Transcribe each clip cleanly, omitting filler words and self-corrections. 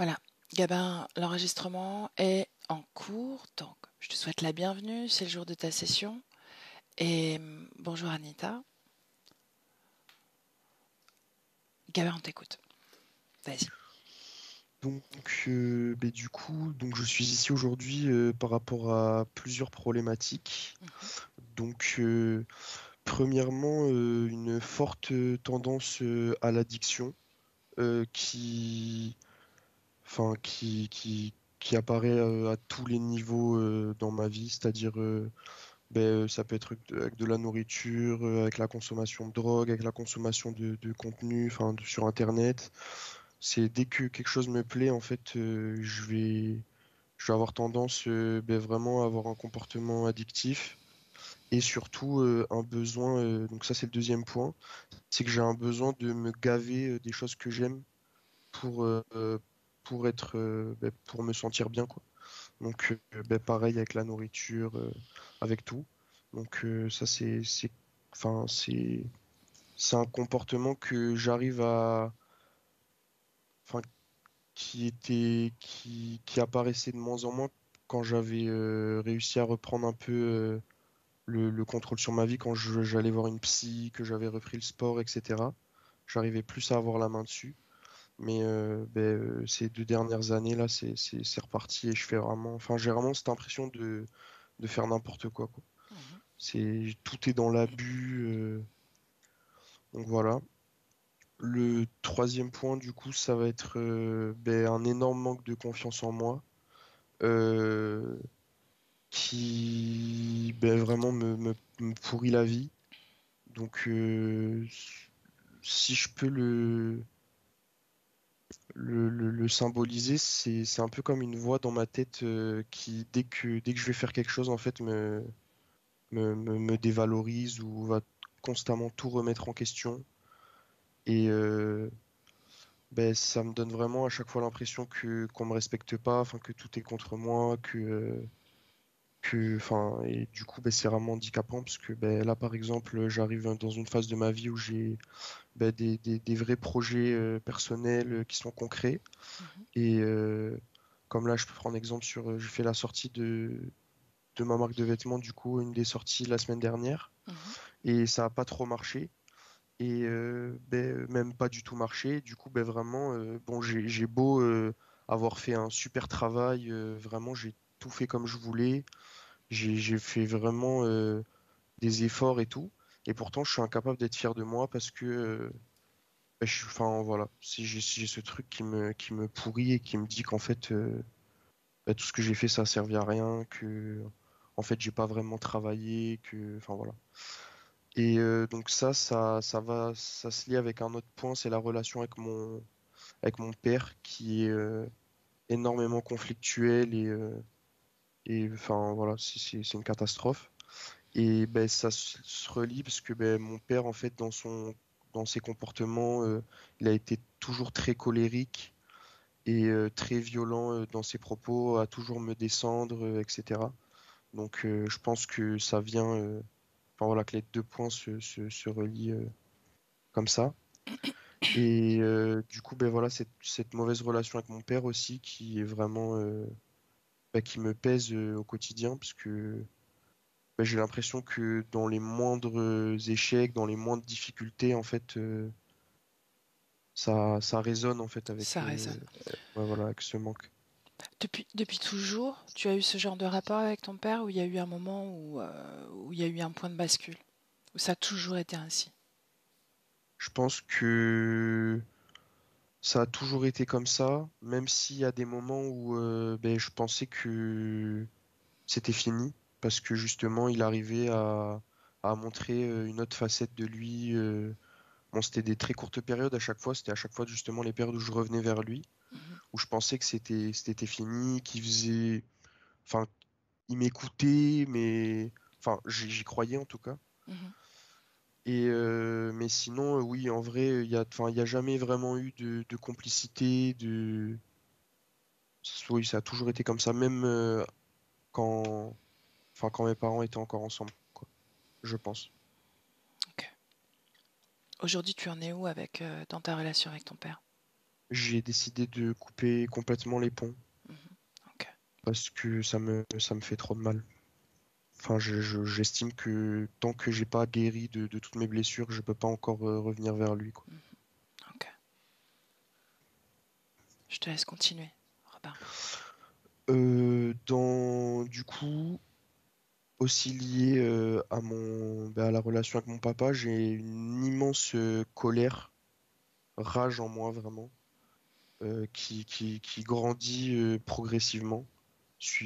Voilà, Gabin, l'enregistrement est en cours, donc je te souhaite la bienvenue, c'est le jour de ta session. Et bonjour Anita. Gabin, on t'écoute. Vas-y. Du coup, je suis ici aujourd'hui par rapport à plusieurs problématiques. Mhm. Donc, premièrement, une forte tendance à l'addiction qui apparaît à tous les niveaux dans ma vie, c'est-à-dire ça peut être avec de la nourriture, avec la consommation de drogue, avec la consommation de contenu, sur Internet. C'est dès que quelque chose me plaît, en fait, je vais avoir tendance vraiment à avoir un comportement addictif et surtout un besoin, donc ça c'est le deuxième point, c'est que j'ai un besoin de me gaver des choses que j'aime pour, pour me sentir bien, quoi. Donc pareil avec la nourriture, avec tout. Donc ça enfin, c'est un comportement que j'arrive à, enfin, qui apparaissait de moins en moins quand j'avais réussi à reprendre un peu le contrôle sur ma vie, quand j'allais voir une psy, que j'avais repris le sport, etc. J'arrivais plus à avoir la main dessus. Mais ces 2 dernières années là, c'est reparti et je fais vraiment, enfin j'ai vraiment cette impression de faire n'importe quoi, quoi. Mhm. Tout est dans l'abus, donc voilà. Le troisième point, du coup, ça va être un énorme manque de confiance en moi. euh, qui vraiment me pourrit la vie. Donc, si je peux le symboliser, c'est un peu comme une voix dans ma tête qui, dès que je vais faire quelque chose, en fait, me dévalorise ou va constamment tout remettre en question. Et ça me donne vraiment à chaque fois l'impression que qu'on me respecte pas, enfin que tout est contre moi, enfin, et du coup, c'est vraiment handicapant parce que là, par exemple, j'arrive dans une phase de ma vie où j'ai des vrais projets personnels qui sont concrets. Mhm. Et comme là, je peux prendre exemple je fais la sortie de ma marque de vêtements, du coup, une des sorties la semaine dernière, Mhm. et ça a pas trop marché. Et même pas du tout marché. Du coup, vraiment, bon, j'ai beau avoir fait un super travail, vraiment, j'ai tout fait comme je voulais. J'ai fait vraiment des efforts et tout. Et pourtant, je suis incapable d'être fier de moi parce que, enfin, voilà, si j'ai ce truc qui me pourrit et qui me dit qu'en fait, tout ce que j'ai fait, ça a servi à rien, que, en fait, j'ai pas vraiment travaillé, que, enfin, voilà. Et donc ça se lie avec un autre point, c'est la relation avec mon père qui est énormément conflictuel et enfin, voilà, c'est une catastrophe. Et ça se relie parce que mon père, en fait, dans ses comportements, il a été toujours très colérique et très violent dans ses propos, à toujours me descendre, etc. Donc je pense que ça vient, enfin voilà, que les deux points se relient comme ça. Et du coup, voilà, cette mauvaise relation avec mon père aussi qui est vraiment, qui me pèse au quotidien parce que j'ai l'impression que dans les moindres échecs, dans les moindres difficultés, en fait, ça résonne en fait Ça résonne. ouais, voilà, avec ce manque. Depuis toujours, tu as eu ce genre de rapport avec ton père ou il y a eu un moment où il y a eu un point de bascule, où ça a toujours été ainsi? Je pense que ça a toujours été comme ça, même s'il y a des moments où je pensais que c'était fini, parce que justement, il arrivait à montrer une autre facette de lui. Bon, c'était des très courtes périodes à chaque fois, c'était à chaque fois justement les périodes où je revenais vers lui, Mhm. où je pensais que c'était fini, qu'il faisait, enfin, il m'écoutait, mais enfin, j'y croyais en tout cas. Mhm. Et mais sinon, oui, en vrai, il y a jamais vraiment eu de complicité, oui, ça a toujours été comme ça, même quand, quand mes parents étaient encore ensemble, quoi, je pense. Ok. Aujourd'hui, tu en es où dans ta relation avec ton père? j'ai décidé de couper complètement les ponts Mhm. Ok. parce que ça me fait trop de mal. Enfin, j'estime que tant que j'ai pas guéri de toutes mes blessures, je peux pas encore revenir vers lui, quoi. Mhm. Ok. Je te laisse continuer, Robin. Du coup, aussi lié à la relation avec mon papa, j'ai une immense colère, rage en moi vraiment, qui grandit progressivement.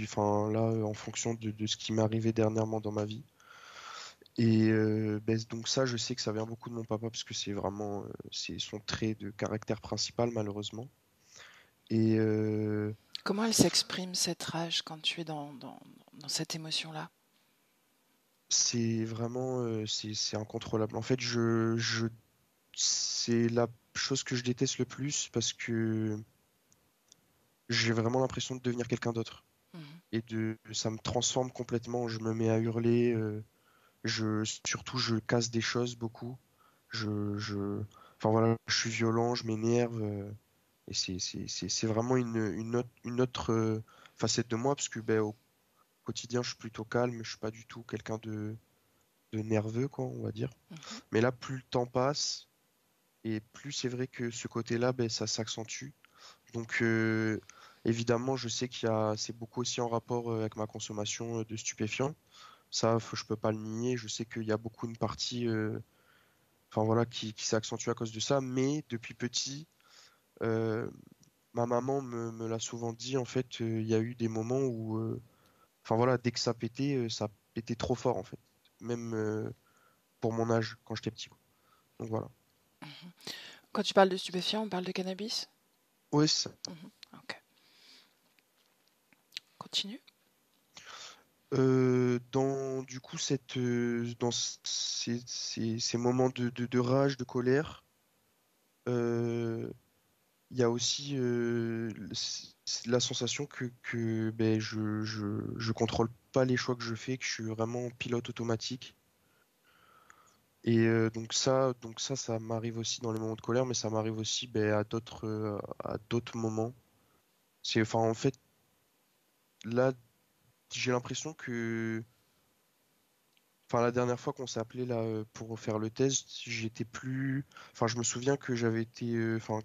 Enfin, là, en fonction de ce qui m'est arrivé dernièrement dans ma vie. Et donc ça, je sais que ça vient beaucoup de mon papa parce que c'est vraiment c'est son trait de caractère principal malheureusement. Et Comment elle s'exprime cette rage quand tu es dans cette émotion-là? c'est vraiment c'est incontrôlable. En fait, c'est la chose que je déteste le plus parce que j'ai vraiment l'impression de devenir quelqu'un d'autre. Mhm. Et ça me transforme complètement. Je me mets à hurler. Surtout, je casse des choses beaucoup. Enfin voilà, je suis violent, je m'énerve. Et c'est vraiment une autre facette de moi parce que ben, au quotidien, je suis plutôt calme. Je suis pas du tout quelqu'un de nerveux, quoi, on va dire. Mhm. Mais là, plus le temps passe et plus c'est vrai que ce côté-là, ben, ça s'accentue. Donc, évidemment, je sais c'est beaucoup aussi en rapport avec ma consommation de stupéfiants. Ça, je peux pas le nier. Je sais qu'il y a beaucoup une partie, enfin voilà, qui s'est accentuée à cause de ça. Mais depuis petit, euh, ma maman me l'a souvent dit. En fait, il y a eu des moments où, enfin voilà, dès que ça pétait trop fort en fait. Même pour mon âge quand j'étais petit, quoi. Donc voilà. Mhm. Quand tu parles de stupéfiants, on parle de cannabis? Ouais, c'est ça. Mhm. Ok. Continue. Dans du coup dans ces moments de rage, de colère, euh, il y a aussi la sensation que ben, je contrôle pas les choix que je fais, que je suis vraiment en pilote automatique. Et ça m'arrive aussi dans les moments de colère, mais ça m'arrive aussi ben, à d'autres moments. Enfin, en fait, là, j'ai l'impression que, enfin, la dernière fois qu'on s'est appelé là pour faire le test, enfin, je me souviens que enfin,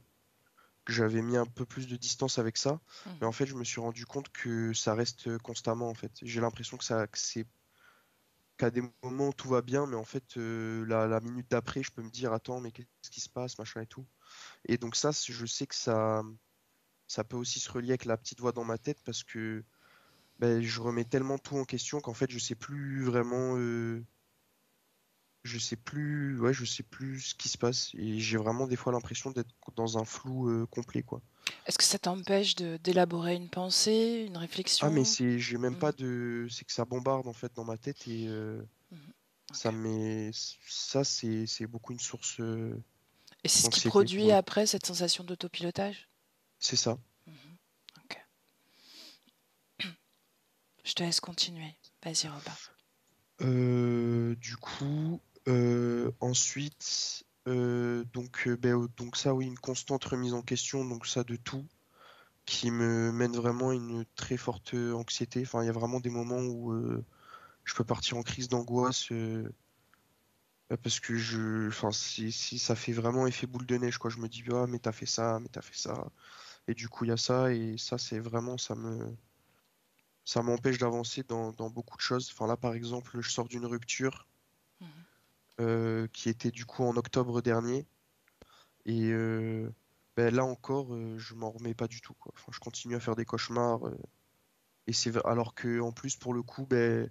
que j'avais mis un peu plus de distance avec ça, mais en Mhm. fait, je me suis rendu compte que ça reste constamment, en fait. J'ai l'impression qu'à des moments tout va bien, mais en fait, la minute d'après, je peux me dire, attends, mais qu'est-ce qui se passe, machin et tout. Et donc ça, je sais que ça peut aussi se relier avec la petite voix dans ma tête parce que ben, je remets tellement tout en question qu'en fait, je sais plus vraiment, je sais plus ce qui se passe et j'ai vraiment des fois l'impression d'être dans un flou complet, quoi. Est-ce que ça t'empêche d'élaborer une pensée, une Ah, mais réflexion? j'ai même pas Mhm. c'est que ça bombarde en fait dans ma tête et Mhm. Ok. ça met, ça c'est beaucoup une source Et c'est ce qui d'anxiété pour produit le coup. après cette sensation d'autopilotage? C'est ça. Mhm. Ok. Je te laisse continuer. Vas-y, Robin. Du coup, ensuite, donc ça, oui, une constante remise en question, donc ça de tout, qui me mène vraiment à une très forte anxiété. Enfin, il y a vraiment des moments où je peux partir en crise d'angoisse parce que enfin, si ça fait vraiment effet boule de neige, quoi. Je me dis, ah, mais t'as fait ça, et du coup, il y a ça, et ça, c'est vraiment, ça m'empêche d'avancer dans beaucoup de choses. Enfin, là, par exemple, je sors d'une rupture Mhm. qui était du coup en octobre dernier. Et ben, là encore, je m'en remets pas du tout, quoi. Enfin, je continue à faire des cauchemars. Alors que en plus, pour le coup, ben,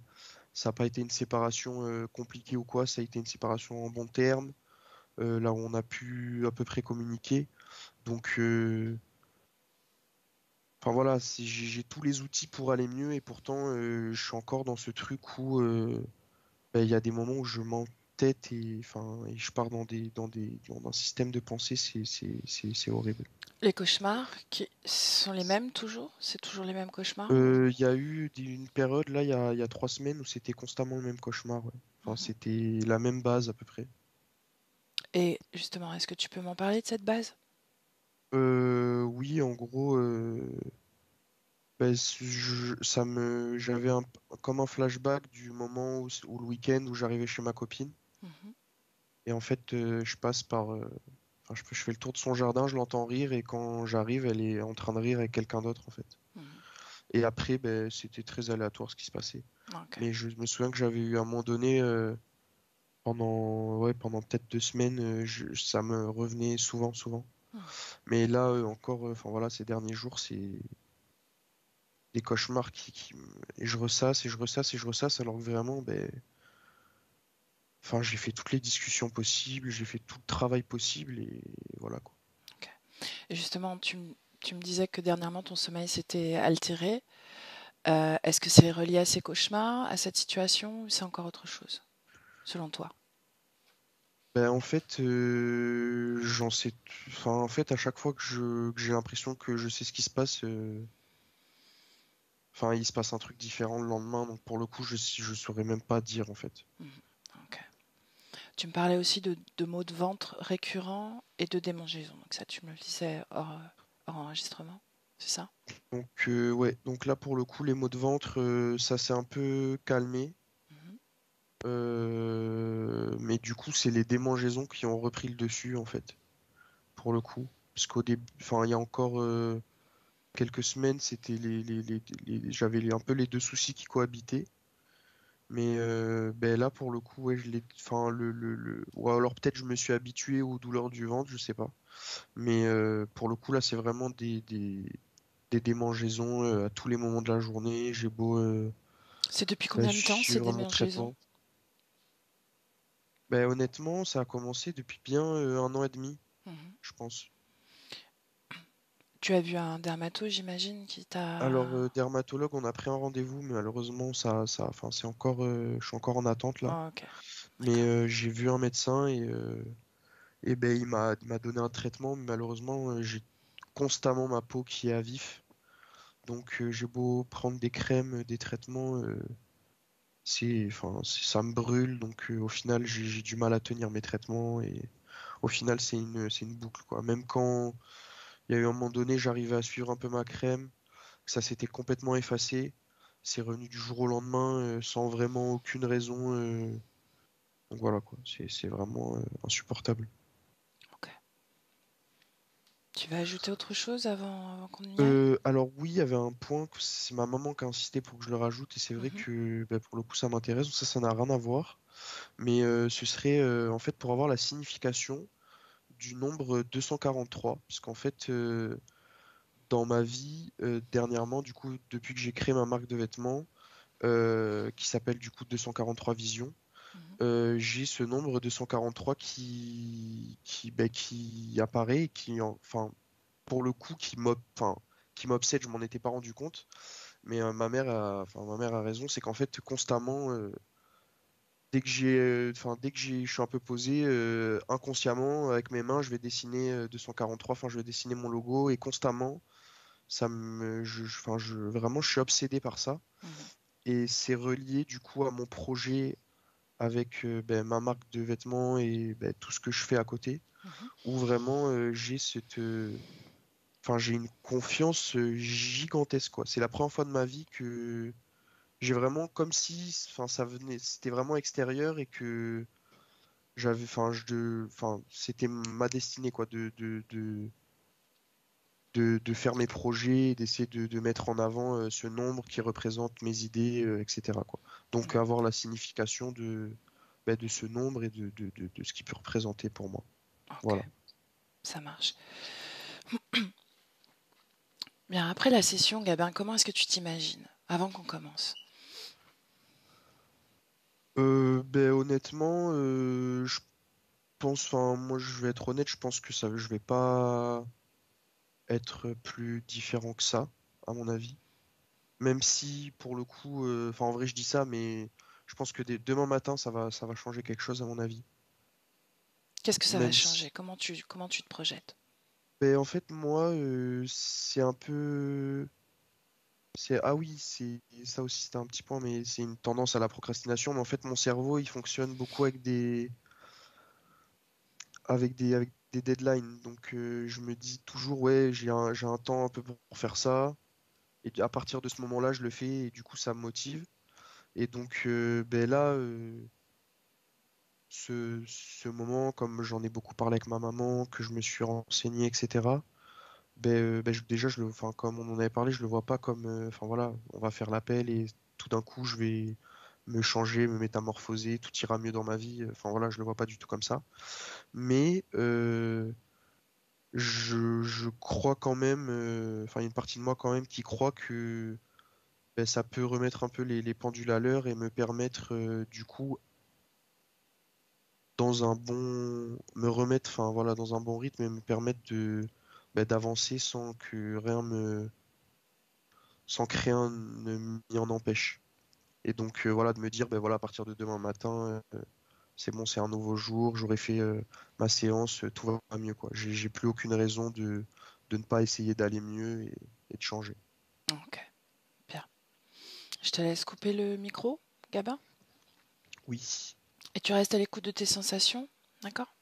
ça n'a pas été une séparation compliquée ou quoi. Ça a été une séparation en bon terme, là où on a pu à peu près communiquer. Donc, enfin voilà, j'ai tous les outils pour aller mieux et pourtant, je suis encore dans ce truc où ben, il y a des moments où je m'entête et enfin, et je pars dans un système de pensée, c'est horrible. Les cauchemars qui sont les mêmes toujours? C'est toujours les mêmes cauchemars ou... Il y a eu une période, là, il y a 3 semaines, où c'était constamment le même cauchemar, ouais. Enfin, Mhm. c'était la même base à peu près. Et justement, est-ce que tu peux m'en parler de cette base? Oui, en gros, ben, j'avais comme un flashback du moment où le week-end où j'arrivais chez ma copine. Mhm, Et en fait, je passe enfin, je fais le tour de son jardin, je l'entends rire, et quand j'arrive, elle est en train de rire avec quelqu'un d'autre, en fait. mhm. Et après, ben, c'était très aléatoire ce qui se passait. Ok. Mais je me souviens que j'avais eu à un moment donné, ouais, pendant peut-être 2 semaines, ça me revenait souvent, souvent. Mhm. Mais là, encore, enfin voilà, ces derniers jours, c'est des cauchemars et je ressasse et je ressasse et je ressasse, alors que vraiment, ben, enfin, j'ai fait toutes les discussions possibles, j'ai fait tout le travail possible, et voilà quoi. Ok. Et justement, tu me disais que dernièrement ton sommeil s'était altéré. Est-ce que c'est relié à ces cauchemars, à cette situation, ou c'est encore autre chose, selon toi? Ben, en fait, enfin, en fait, à chaque fois que j'ai l'impression que je sais ce qui se passe, enfin, il se passe un truc différent le lendemain, donc pour le coup, je saurais même pas dire en fait. Mhm. Ok. Tu me parlais aussi de maux de ventre récurrents et de démangeaisons. Donc ça, tu me le disais hors enregistrement, c'est ça? Donc ouais, donc là pour le coup, les maux de ventre, ça s'est un peu calmé. Mhm. Mais du coup, c'est les démangeaisons qui ont repris le dessus, en fait, pour le coup. Parce qu'au début, enfin, il y a encore quelques semaines, c'était j'avais un peu les deux soucis qui cohabitaient. Mais ben là, pour le coup, ouais, enfin, ou alors peut-être je me suis habitué aux douleurs du ventre, je sais pas. Mais pour le coup, là, c'est vraiment des démangeaisons à tous les moments de la journée. J'ai beau C'est depuis ben, combien de temps ces suivre mon démangeaisons? traitement. Ben, honnêtement, ça a commencé depuis bien 1 an et demi, Mhm. je pense. Tu as vu un dermato, j'imagine, qui Alors, t'a... dermatologue, on a pris un rendez-vous, mais malheureusement, enfin, je suis encore en attente là. Oh, ok, Mais d'accord. j'ai vu un médecin, et ben, il m'a donné un traitement, mais malheureusement, j'ai constamment ma peau qui est à vif. Donc, j'ai beau prendre des crèmes, des traitements, enfin, ça me brûle. Donc, au final, j'ai du mal à tenir mes traitements, et au final, c'est une boucle, quoi. Même quand il y a eu un moment donné, j'arrivais à suivre un peu ma crème, ça s'était complètement effacé. C'est revenu du jour au lendemain, sans vraiment aucune raison. Donc voilà quoi, c'est vraiment insupportable. Ok. Tu vas ajouter autre chose avant qu'on y aille? Alors oui, il y avait un point que c'est ma maman qui a insisté pour que je le rajoute, et c'est vrai Mhm, que bah, pour le coup ça m'intéresse, donc ça n'a rien à voir. Mais ce serait en fait pour avoir la signification du nombre 243, parce qu'en fait dans ma vie dernièrement, du coup depuis que j'ai créé ma marque de vêtements, qui s'appelle du coup 243 Vision. mhm. J'ai ce nombre 243 qui apparaît, et enfin, pour le coup, enfin, qui m'obsède. Je m'en étais pas rendu compte, mais enfin, ma mère a raison, c'est qu'en fait, constamment, je suis un peu posé, inconsciemment, avec mes mains, je vais dessiner 243, enfin, je vais dessiner mon logo, et constamment, enfin, vraiment, je suis obsédé par ça. Mhm, Et c'est relié, du coup, à mon projet avec ben, ma marque de vêtements, et ben, tout ce que je fais à côté, mhm. où vraiment enfin, j'ai une confiance gigantesque, quoi. C'est la première fois de ma vie que j'ai vraiment comme si, enfin, c'était vraiment extérieur, et que enfin, c'était ma destinée, quoi, de faire mes projets, d'essayer de mettre en avant ce nombre qui représente mes idées, etc., quoi. Donc Ouais, avoir la signification ben, de ce nombre, et de ce qu'il peut représenter pour moi. ok, Voilà. ça marche. Bien, après la session, Gabin, comment est-ce que tu t'imagines avant qu'on commence? Ben, honnêtement, je pense, enfin, moi je vais être honnête, je pense que je vais pas être plus différent que ça, à mon avis. Même si, pour le coup, enfin, en vrai, je dis ça, mais je pense que demain matin, ça va changer quelque chose, à mon avis. Qu'est-ce que ça va Même changer? si, Comment tu te projettes? ben, en fait, moi, ah oui, c'est ça aussi, c'était un petit point, mais c'est une tendance à la procrastination. Mais en fait, mon cerveau, il fonctionne beaucoup avec des deadlines. Donc je me dis toujours, ouais, j'ai un temps un peu pour faire ça. Et à partir de ce moment-là, je le fais et du coup, ça me motive. Et donc ben là, ce moment, comme j'en ai beaucoup parlé avec ma maman, que je me suis renseigné, etc. Déjà, enfin, comme on en avait parlé, je le vois pas comme, enfin voilà, on va faire l'appel et tout d'un coup, je vais me changer, me métamorphoser, tout ira mieux dans ma vie. Enfin voilà, je le vois pas du tout comme ça. Mais je crois quand même, enfin, il y a une partie de moi quand même qui croit que ça peut remettre un peu les pendules à l'heure et me permettre, du coup, me remettre, enfin voilà, dans un bon rythme et me permettre d'avancer sans que rien ne m'y en empêche. Et donc, voilà, de me dire, ben voilà, à partir de demain matin, c'est bon, c'est un nouveau jour, j'aurai fait ma séance, tout va mieux, quoi. J'ai plus aucune raison de ne pas essayer d'aller mieux et de changer. Ok, bien. Je te laisse couper le micro, Gabin, Oui. et tu restes à l'écoute de tes sensations, d'accord?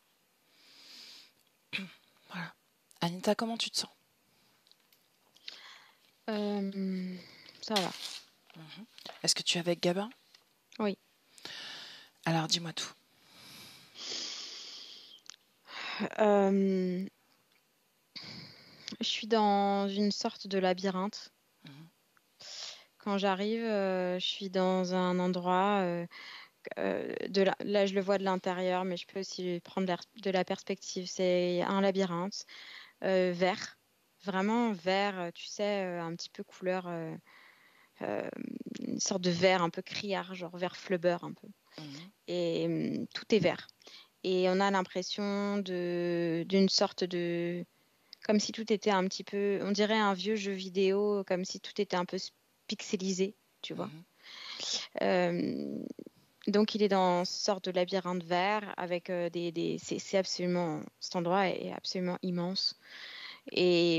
Voilà. Anita, comment tu te sens? Ça va. Est-ce que tu es avec Gabin? Oui. Alors, dis-moi tout. Je suis dans une sorte de labyrinthe. Quand j'arrive, je suis dans un endroit, là je le vois de l'intérieur, mais je peux aussi prendre de la perspective. C'est un labyrinthe vert, vraiment vert, tu sais, un petit peu couleur, euh, une sorte de vert un peu criard, genre vert flubber un peu. Et tout est vert. Et on a l'impression d'une sorte de... Comme si tout était un petit peu... On dirait un vieux jeu vidéo, comme si tout était un peu pixelisé, tu vois. Donc, il est dans une sorte de labyrinthe vert avec c'est absolument... Cet endroit est absolument immense. Et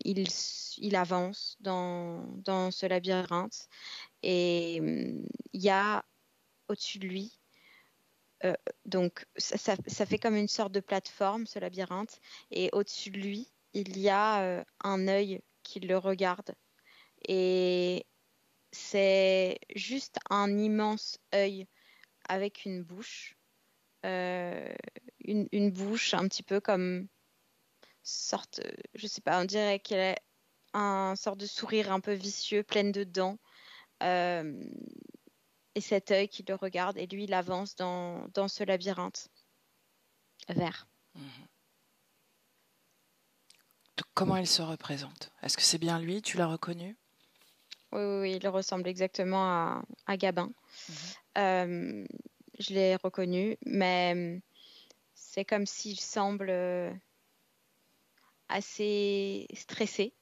il avance dans ce labyrinthe. Et il y a au-dessus de lui... donc, ça fait comme une sorte de plateforme, ce labyrinthe. Et au-dessus de lui, il y a un œil qui le regarde. Et c'est juste un immense œil avec une bouche. Une bouche un petit peu comme sorte, je sais pas, on dirait qu'elle a un sorte de sourire un peu vicieux, pleine de dents. Euh, et cet œil qui le regarde. Et lui, il avance dans ce labyrinthe vert. Comment il se représente? Est-ce que c'est bien lui? Tu l'as reconnu? Oui, il ressemble exactement à Gabin. Je l'ai reconnu, mais c'est comme s'il semble assez stressé.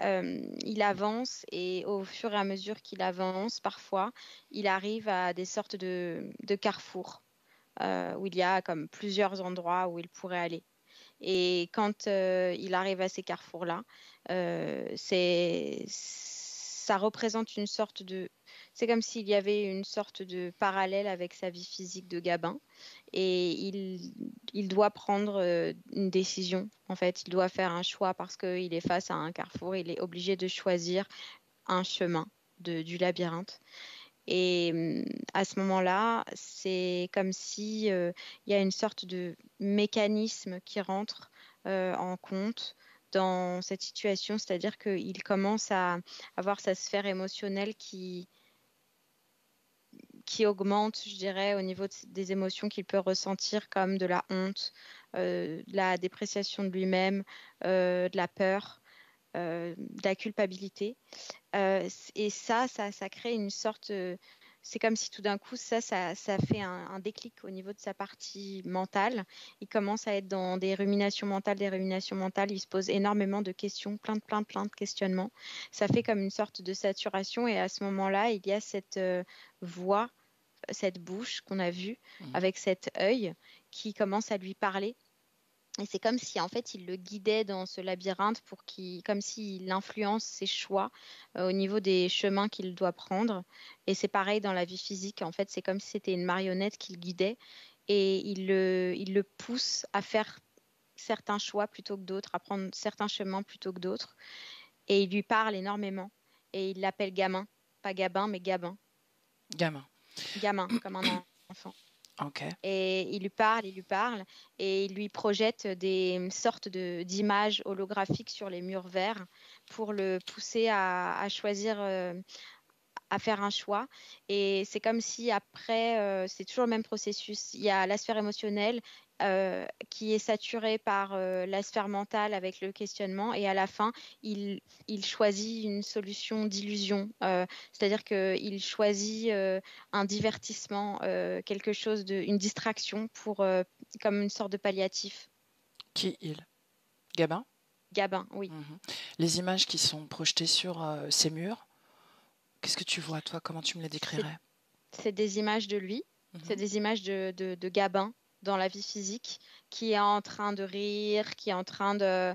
Il avance et au fur et à mesure qu'il avance, parfois, il arrive à des sortes de carrefours où il y a comme plusieurs endroits où il pourrait aller. Et quand il arrive à ces carrefours-là, ça représente une sorte de... C'est comme s'il y avait une sorte de parallèle avec sa vie physique de Gabin. Et il doit prendre une décision. En fait, il doit faire un choix parce qu'il est face à un carrefour. Il est obligé de choisir un chemin du labyrinthe. Et à ce moment-là, c'est comme si il y a une sorte de mécanisme qui rentre en compte dans cette situation, c'est-à-dire qu'il commence à avoir sa sphère émotionnelle qui augmente, je dirais, au niveau des émotions qu'il peut ressentir, comme de la honte, de la dépréciation de lui-même, de la peur, de la culpabilité. Et ça crée une sorte... c'est comme si tout d'un coup, ça fait un déclic au niveau de sa partie mentale. Il commence à être dans des ruminations mentales, Il se pose énormément de questions, plein de questionnements. Ça fait comme une sorte de saturation. Et à ce moment-là, il y a cette voix, cette bouche qu'on a vue avec cet œil qui commence à lui parler. Et c'est comme si en fait il le guidait dans ce labyrinthe comme s'il influence ses choix au niveau des chemins qu'il doit prendre. Et c'est pareil dans la vie physique. En fait, c'est comme si c'était une marionnette qu'il guidait et il le pousse à faire certains choix plutôt que d'autres, à prendre certains chemins plutôt que d'autres. Et il lui parle énormément. Et il l'appelle gamin. Pas Gabin, mais Gabin. Gamin. Gamin, comme un enfant. Ok. Et il lui parle, et il lui projette des sortes d'images holographiques sur les murs verts pour le pousser à choisir, à faire un choix. Et c'est comme si après, c'est toujours le même processus. Il y a la sphère émotionnelle qui est saturée par la sphère mentale avec le questionnement. Et à la fin, il choisit une solution d'illusion. C'est-à-dire qu'il choisit un divertissement, quelque chose une distraction comme une sorte de palliatif. Qui il? Gabin? Gabin, oui. Les images qui sont projetées sur ces murs, qu'est-ce que tu vois, toi? Comment tu me les décrirais? C'est des images de lui, c'est des images de Gabin dans la vie physique, qui est en train de rire, qui est en train de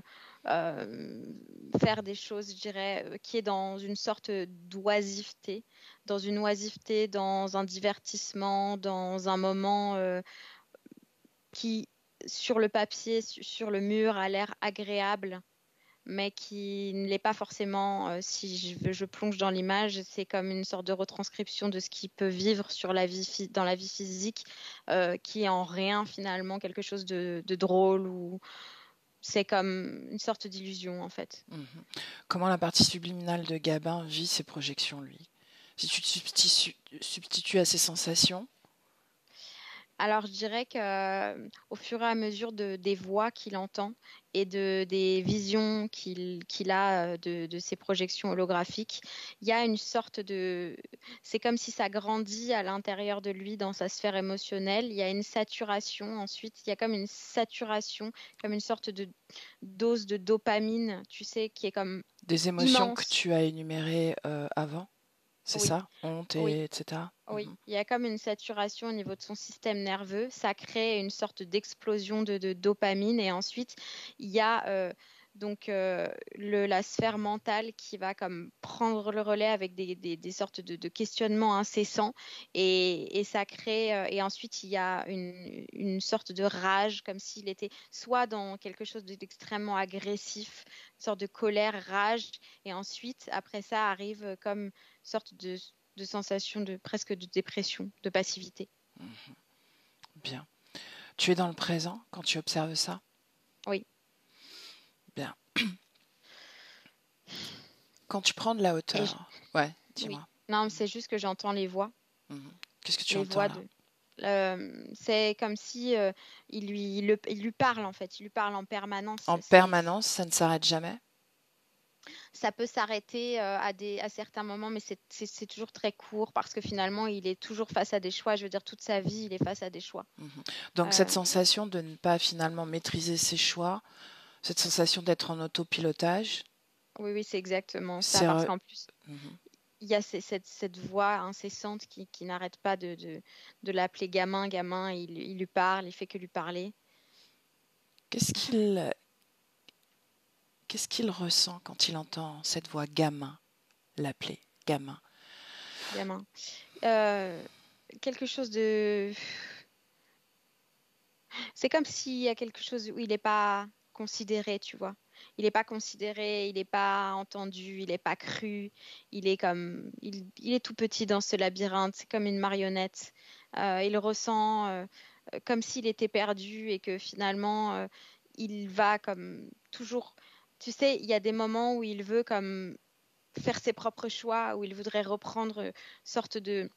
faire des choses, je dirais, qui est dans une sorte d'oisiveté, dans un divertissement, dans un moment qui, sur le papier, sur le mur, a l'air agréable, mais qui ne l'est pas forcément. Si je plonge dans l'image, c'est comme une sorte de retranscription de ce qu'il peut vivre dans la vie physique, qui est en rien finalement quelque chose de drôle, ou c'est comme une sorte d'illusion en fait. Comment la partie subliminale de Gabin vit ses projections, lui? Si tu te substitues à ses sensations? Alors, je dirais qu'au fur et à mesure des voix qu'il entend et des visions qu'il a de ses projections holographiques, il y a une sorte de... C'est comme si ça grandit à l'intérieur de lui, dans sa sphère émotionnelle. Il y a une saturation. Ensuite, il y a comme une saturation, comme une sorte de dose de dopamine, tu sais, qui est comme Des émotions immense. que tu as énumérées avant? C'est Oui. ça? Honte, etc. Oui, il y a comme une saturation au niveau de son système nerveux. Ça crée une sorte d'explosion de dopamine. Et ensuite, il y a la sphère mentale qui va comme prendre le relais avec des sortes de questionnements incessants. Et ça crée... et ensuite, il y a une sorte de rage, comme s'il était soit dans quelque chose d'extrêmement agressif, une sorte de colère, rage. Et ensuite, après ça, arrive comme une sorte de sensation presque de dépression, de passivité. Bien. Tu es dans le présent quand tu observes ça? Oui. Bien. Quand tu prends de la hauteur... Ouais, dis-moi. Oui. Non, c'est juste que j'entends les voix. Qu'est-ce que tu entends là? C'est comme si il lui parle en fait. Il lui parle en permanence. En permanence, ça ne s'arrête jamais? Ça peut s'arrêter à certains moments, mais c'est toujours très court parce que finalement, il est toujours face à des choix. Je veux dire, toute sa vie, il est face à des choix. Donc, cette sensation de ne pas finalement maîtriser ses choix, cette sensation d'être en autopilotage. Oui, c'est exactement ça. Parce qu'en plus, il y a cette voix incessante qui n'arrête pas de l'appeler gamin. Il lui parle, il fait que lui parler. Qu'est-ce qu'il ressent quand il entend cette voix gamin l'appeler gamin? Gamin. Quelque chose de... C'est comme s'il y a quelque chose où il n'est pas considéré, tu vois. Il n'est pas considéré, il n'est pas entendu, il n'est pas cru. Il est tout petit dans ce labyrinthe, c'est comme une marionnette. Il ressent comme s'il était perdu et que finalement, il va comme toujours... Tu sais, il y a des moments où il veut comme faire ses propres choix, où il voudrait reprendre une sorte de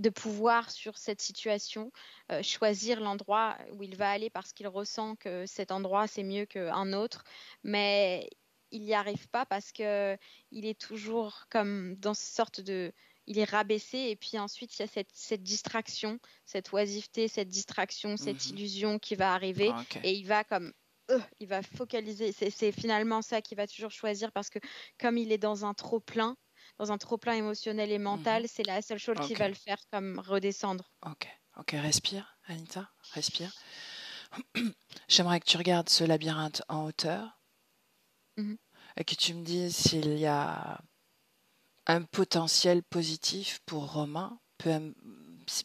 pouvoir sur cette situation, choisir l'endroit où il va aller parce qu'il ressent que cet endroit c'est mieux qu'un autre, mais il n'y arrive pas parce que il est toujours comme dans cette sorte il est rabaissé, et puis ensuite il y a cette distraction, cette oisiveté, cette distraction, cette illusion qui va arriver. Et il va comme il va focaliser, c'est finalement ça qu'il va toujours choisir, parce que comme il est dans un trop-plein émotionnel et mental, c'est la seule chose qui va le faire comme redescendre. Ok, respire, Anita, respire. J'aimerais que tu regardes ce labyrinthe en hauteur et que tu me dises s'il y a un potentiel positif pour Romain,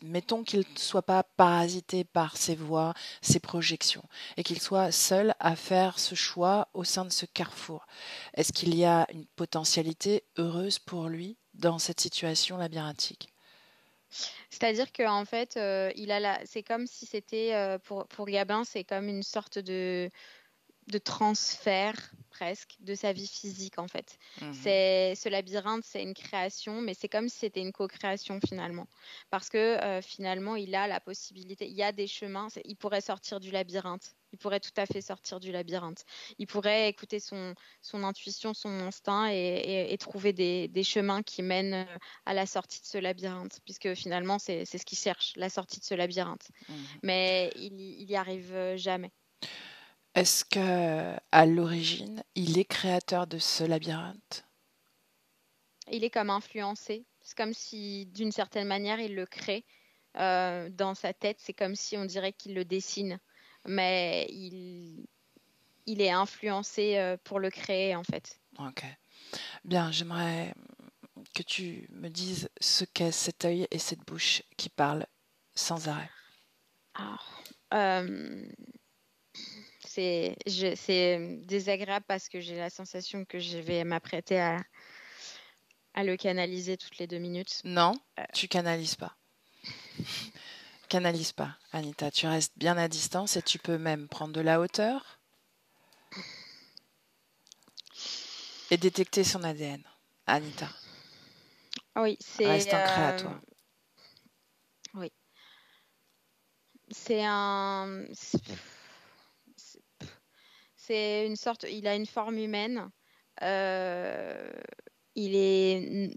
mettons qu'il ne soit pas parasité par ses voix, ses projections, et qu'il soit seul à faire ce choix au sein de ce carrefour. Est-ce qu'il y a une potentialité heureuse pour lui dans cette situation labyrinthique? C'est-à-dire qu'en fait, c'est comme si c'était, pour Gabin, c'est comme une sorte de transfert presque de sa vie physique en fait. Ce labyrinthe, c'est une création, mais c'est comme si c'était une co-création finalement. Parce que finalement, il a la possibilité, il y a des chemins, il pourrait sortir du labyrinthe. Il pourrait tout à fait sortir du labyrinthe. Il pourrait écouter son intuition, son instinct et trouver des chemins qui mènent à la sortie de ce labyrinthe, puisque finalement, c'est ce qu'il cherche, la sortie de ce labyrinthe. Mais il y arrive jamais. Est-ce que, à l'origine, il est créateur de ce labyrinthe? Il est comme influencé. C'est comme si, d'une certaine manière, il le crée dans sa tête. C'est comme si on dirait qu'il le dessine. Mais il est influencé pour le créer, en fait. Ok. Bien, j'aimerais que tu me dises ce qu'est cet œil et cette bouche qui parlent sans arrêt. C'est désagréable parce que j'ai la sensation que je vais m'apprêter à le canaliser toutes les 2 minutes. Non, tu canalises pas. Canalise pas, Anita. Tu restes bien à distance et tu peux même prendre de la hauteur et détecter son ADN, Anita. Oui, c'est... Reste ancré à toi. Oui. C'est un... C'est une sorte... Il a une forme humaine. Il est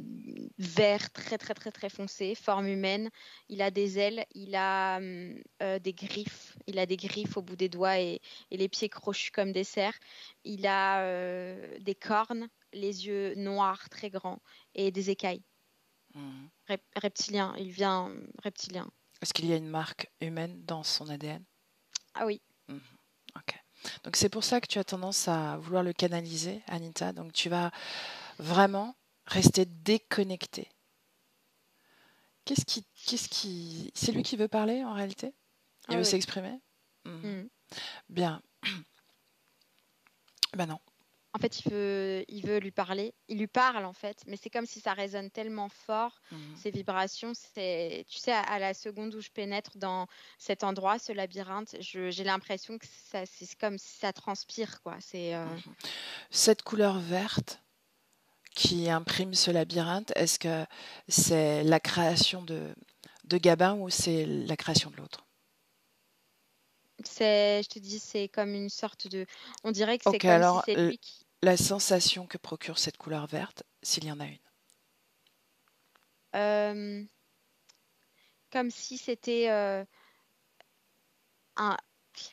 vert, très, très, très, très foncé, forme humaine. Il a des ailes, il a des griffes. Il a des griffes au bout des doigts et les pieds crochus comme des cerfs. Il a des cornes, les yeux noirs, très grands, et des écailles. Reptilien, il vient reptilien. Est-ce qu'il y a une marque humaine dans son ADN? Ah oui. Ok. Donc c'est pour ça que tu as tendance à vouloir le canaliser, Anita. Donc tu vas vraiment rester déconnecté. C'est lui qui veut parler en réalité? Il veut s'exprimer? Bien. Ben non. En fait, il veut lui parler. Il lui parle, en fait, mais c'est comme si ça résonne tellement fort, ces vibrations. Tu sais, à la seconde où je pénètre dans cet endroit, ce labyrinthe, j'ai l'impression que c'est comme si ça transpire, quoi. Cette couleur verte qui imprime ce labyrinthe, est-ce que c'est la création de Gabin ou c'est la création de l'autre? Je te dis, c'est comme une sorte de... On dirait que c'est Ok, comme alors, si c'est lui qui... la sensation que procure cette couleur verte, s'il y en a une. Comme si c'était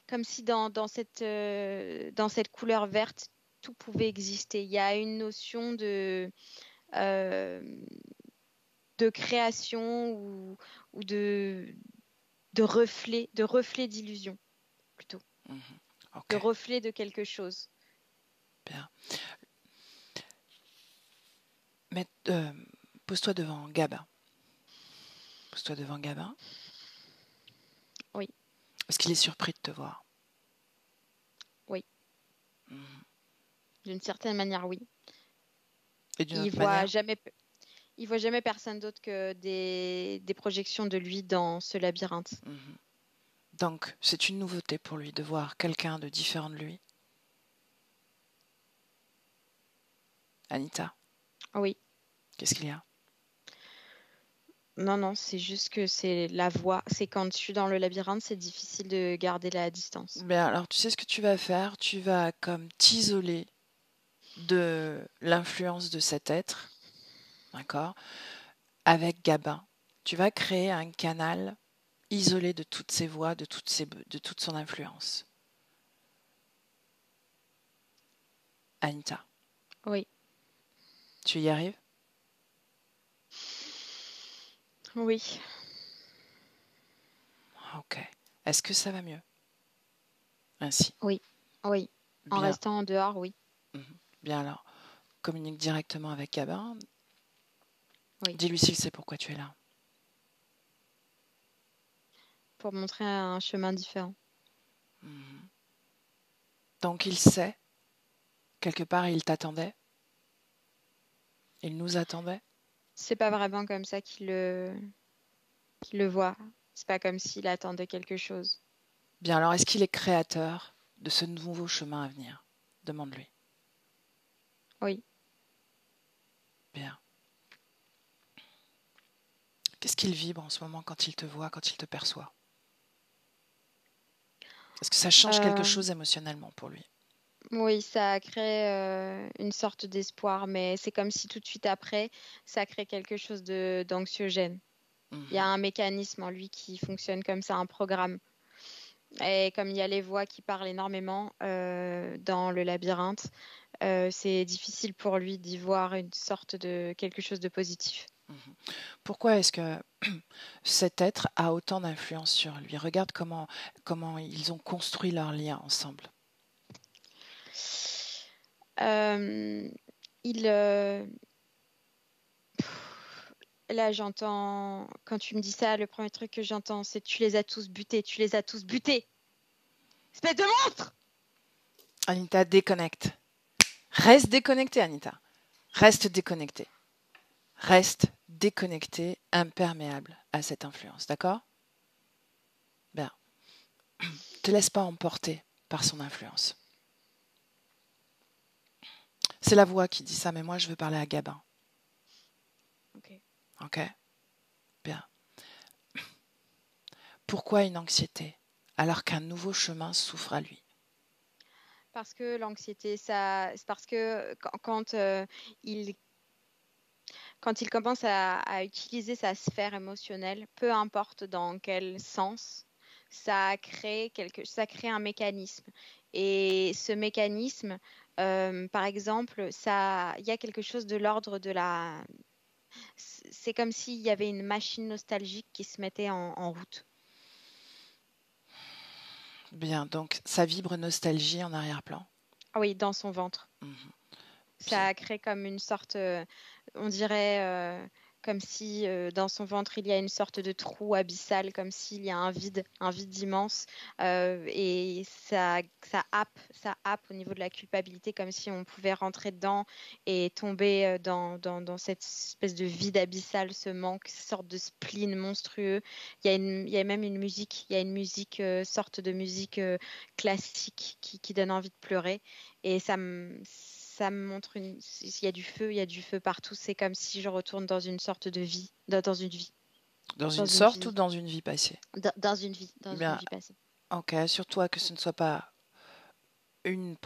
comme si dans cette couleur verte, tout pouvait exister. Il y a une notion de création ou de reflet d'illusion plutôt. Okay. De reflet de quelque chose. Bien. Mais pose-toi devant Gabin. Pose-toi devant Gabin. Oui. Est-ce qu'il est surpris de te voir? Oui. D'une certaine manière, oui. Et d'une autre manière? Il voit jamais personne d'autre que des projections de lui dans ce labyrinthe. Donc, c'est une nouveauté pour lui de voir quelqu'un de différent de lui. Anita? Oui. Qu'est-ce qu'il y a? Non, c'est juste que c'est la voix. C'est quand je suis dans le labyrinthe, c'est difficile de garder la distance. Ben alors, tu sais ce que tu vas faire? Tu vas comme t'isoler de l'influence de cet être, d'accord? Avec Gabin. Tu vas créer un canal isolé de toutes ses voix, de toute son influence. Anita? Oui. Tu y arrives? Oui. Ok. Est-ce que ça va mieux? Ainsi. Oui. Oui. En Bien. restant en dehors, oui. Bien alors, communique directement avec Gabin. Oui. Dis-lui s'il sait pourquoi tu es là. pour montrer un chemin différent. Mhm. Donc il sait, quelque part il t'attendait, il nous attendait. C'est pas vraiment comme ça qu'il le voit. C'est pas comme s'il attendait quelque chose. Bien, alors est-ce qu'il est créateur de ce nouveau chemin à venir? Demande-lui. Oui. Bien. Qu'est-ce qu'il vibre en ce moment quand il te voit, quand il te perçoit? Est-ce que ça change quelque chose émotionnellement pour lui? Oui, ça a créé une sorte d'espoir, mais c'est comme si tout de suite après, ça crée quelque chose d'anxiogène. Il y a un mécanisme en lui qui fonctionne comme ça, un programme. Et comme il y a les voix qui parlent énormément dans le labyrinthe, c'est difficile pour lui d'y voir une sorte de quelque chose de positif. Pourquoi est-ce que cet être a autant d'influence sur lui? Regarde comment ils ont construit leur lien ensemble. Là, j'entends, quand tu me dis ça, le premier truc que j'entends, c'est tu les as tous butés, tu les as tous butés. Espèce de monstre! Anita, déconnecte. Reste déconnectée, Anita. Reste déconnectée. Reste déconnectée, imperméable à cette influence, d'accord? Bien. Te laisse pas emporter par son influence. C'est la voix qui dit ça, mais moi je veux parler à Gabin. Ok? Bien. Pourquoi une anxiété alors qu'un nouveau chemin s'ouvre à lui? Parce que l'anxiété, c'est parce que il commence à utiliser sa sphère émotionnelle, peu importe dans quel sens, ça crée un mécanisme. Et ce mécanisme, par exemple, il y a quelque chose de l'ordre de la... C'est comme s'il y avait une machine nostalgique qui se mettait en route. Bien, donc ça vibre nostalgie en arrière-plan. Ah oui, dans son ventre. Ça crée comme une sorte, on dirait comme si dans son ventre il y a une sorte de trou abyssal, comme s'il y a un vide immense, et ça happe au niveau de la culpabilité, comme si on pouvait rentrer dedans et tomber dans cette espèce de vide abyssal, ce manque, cette sorte de spleen monstrueux. Il y a même une musique, sorte de musique classique qui donne envie de pleurer, et ça me montre il y a du feu partout. C'est comme si je retourne dans une sorte de vie, dans une vie. Dans une sorte ou dans une vie passée? Dans une vie passée. Ok, surtout que ce ne soit pas une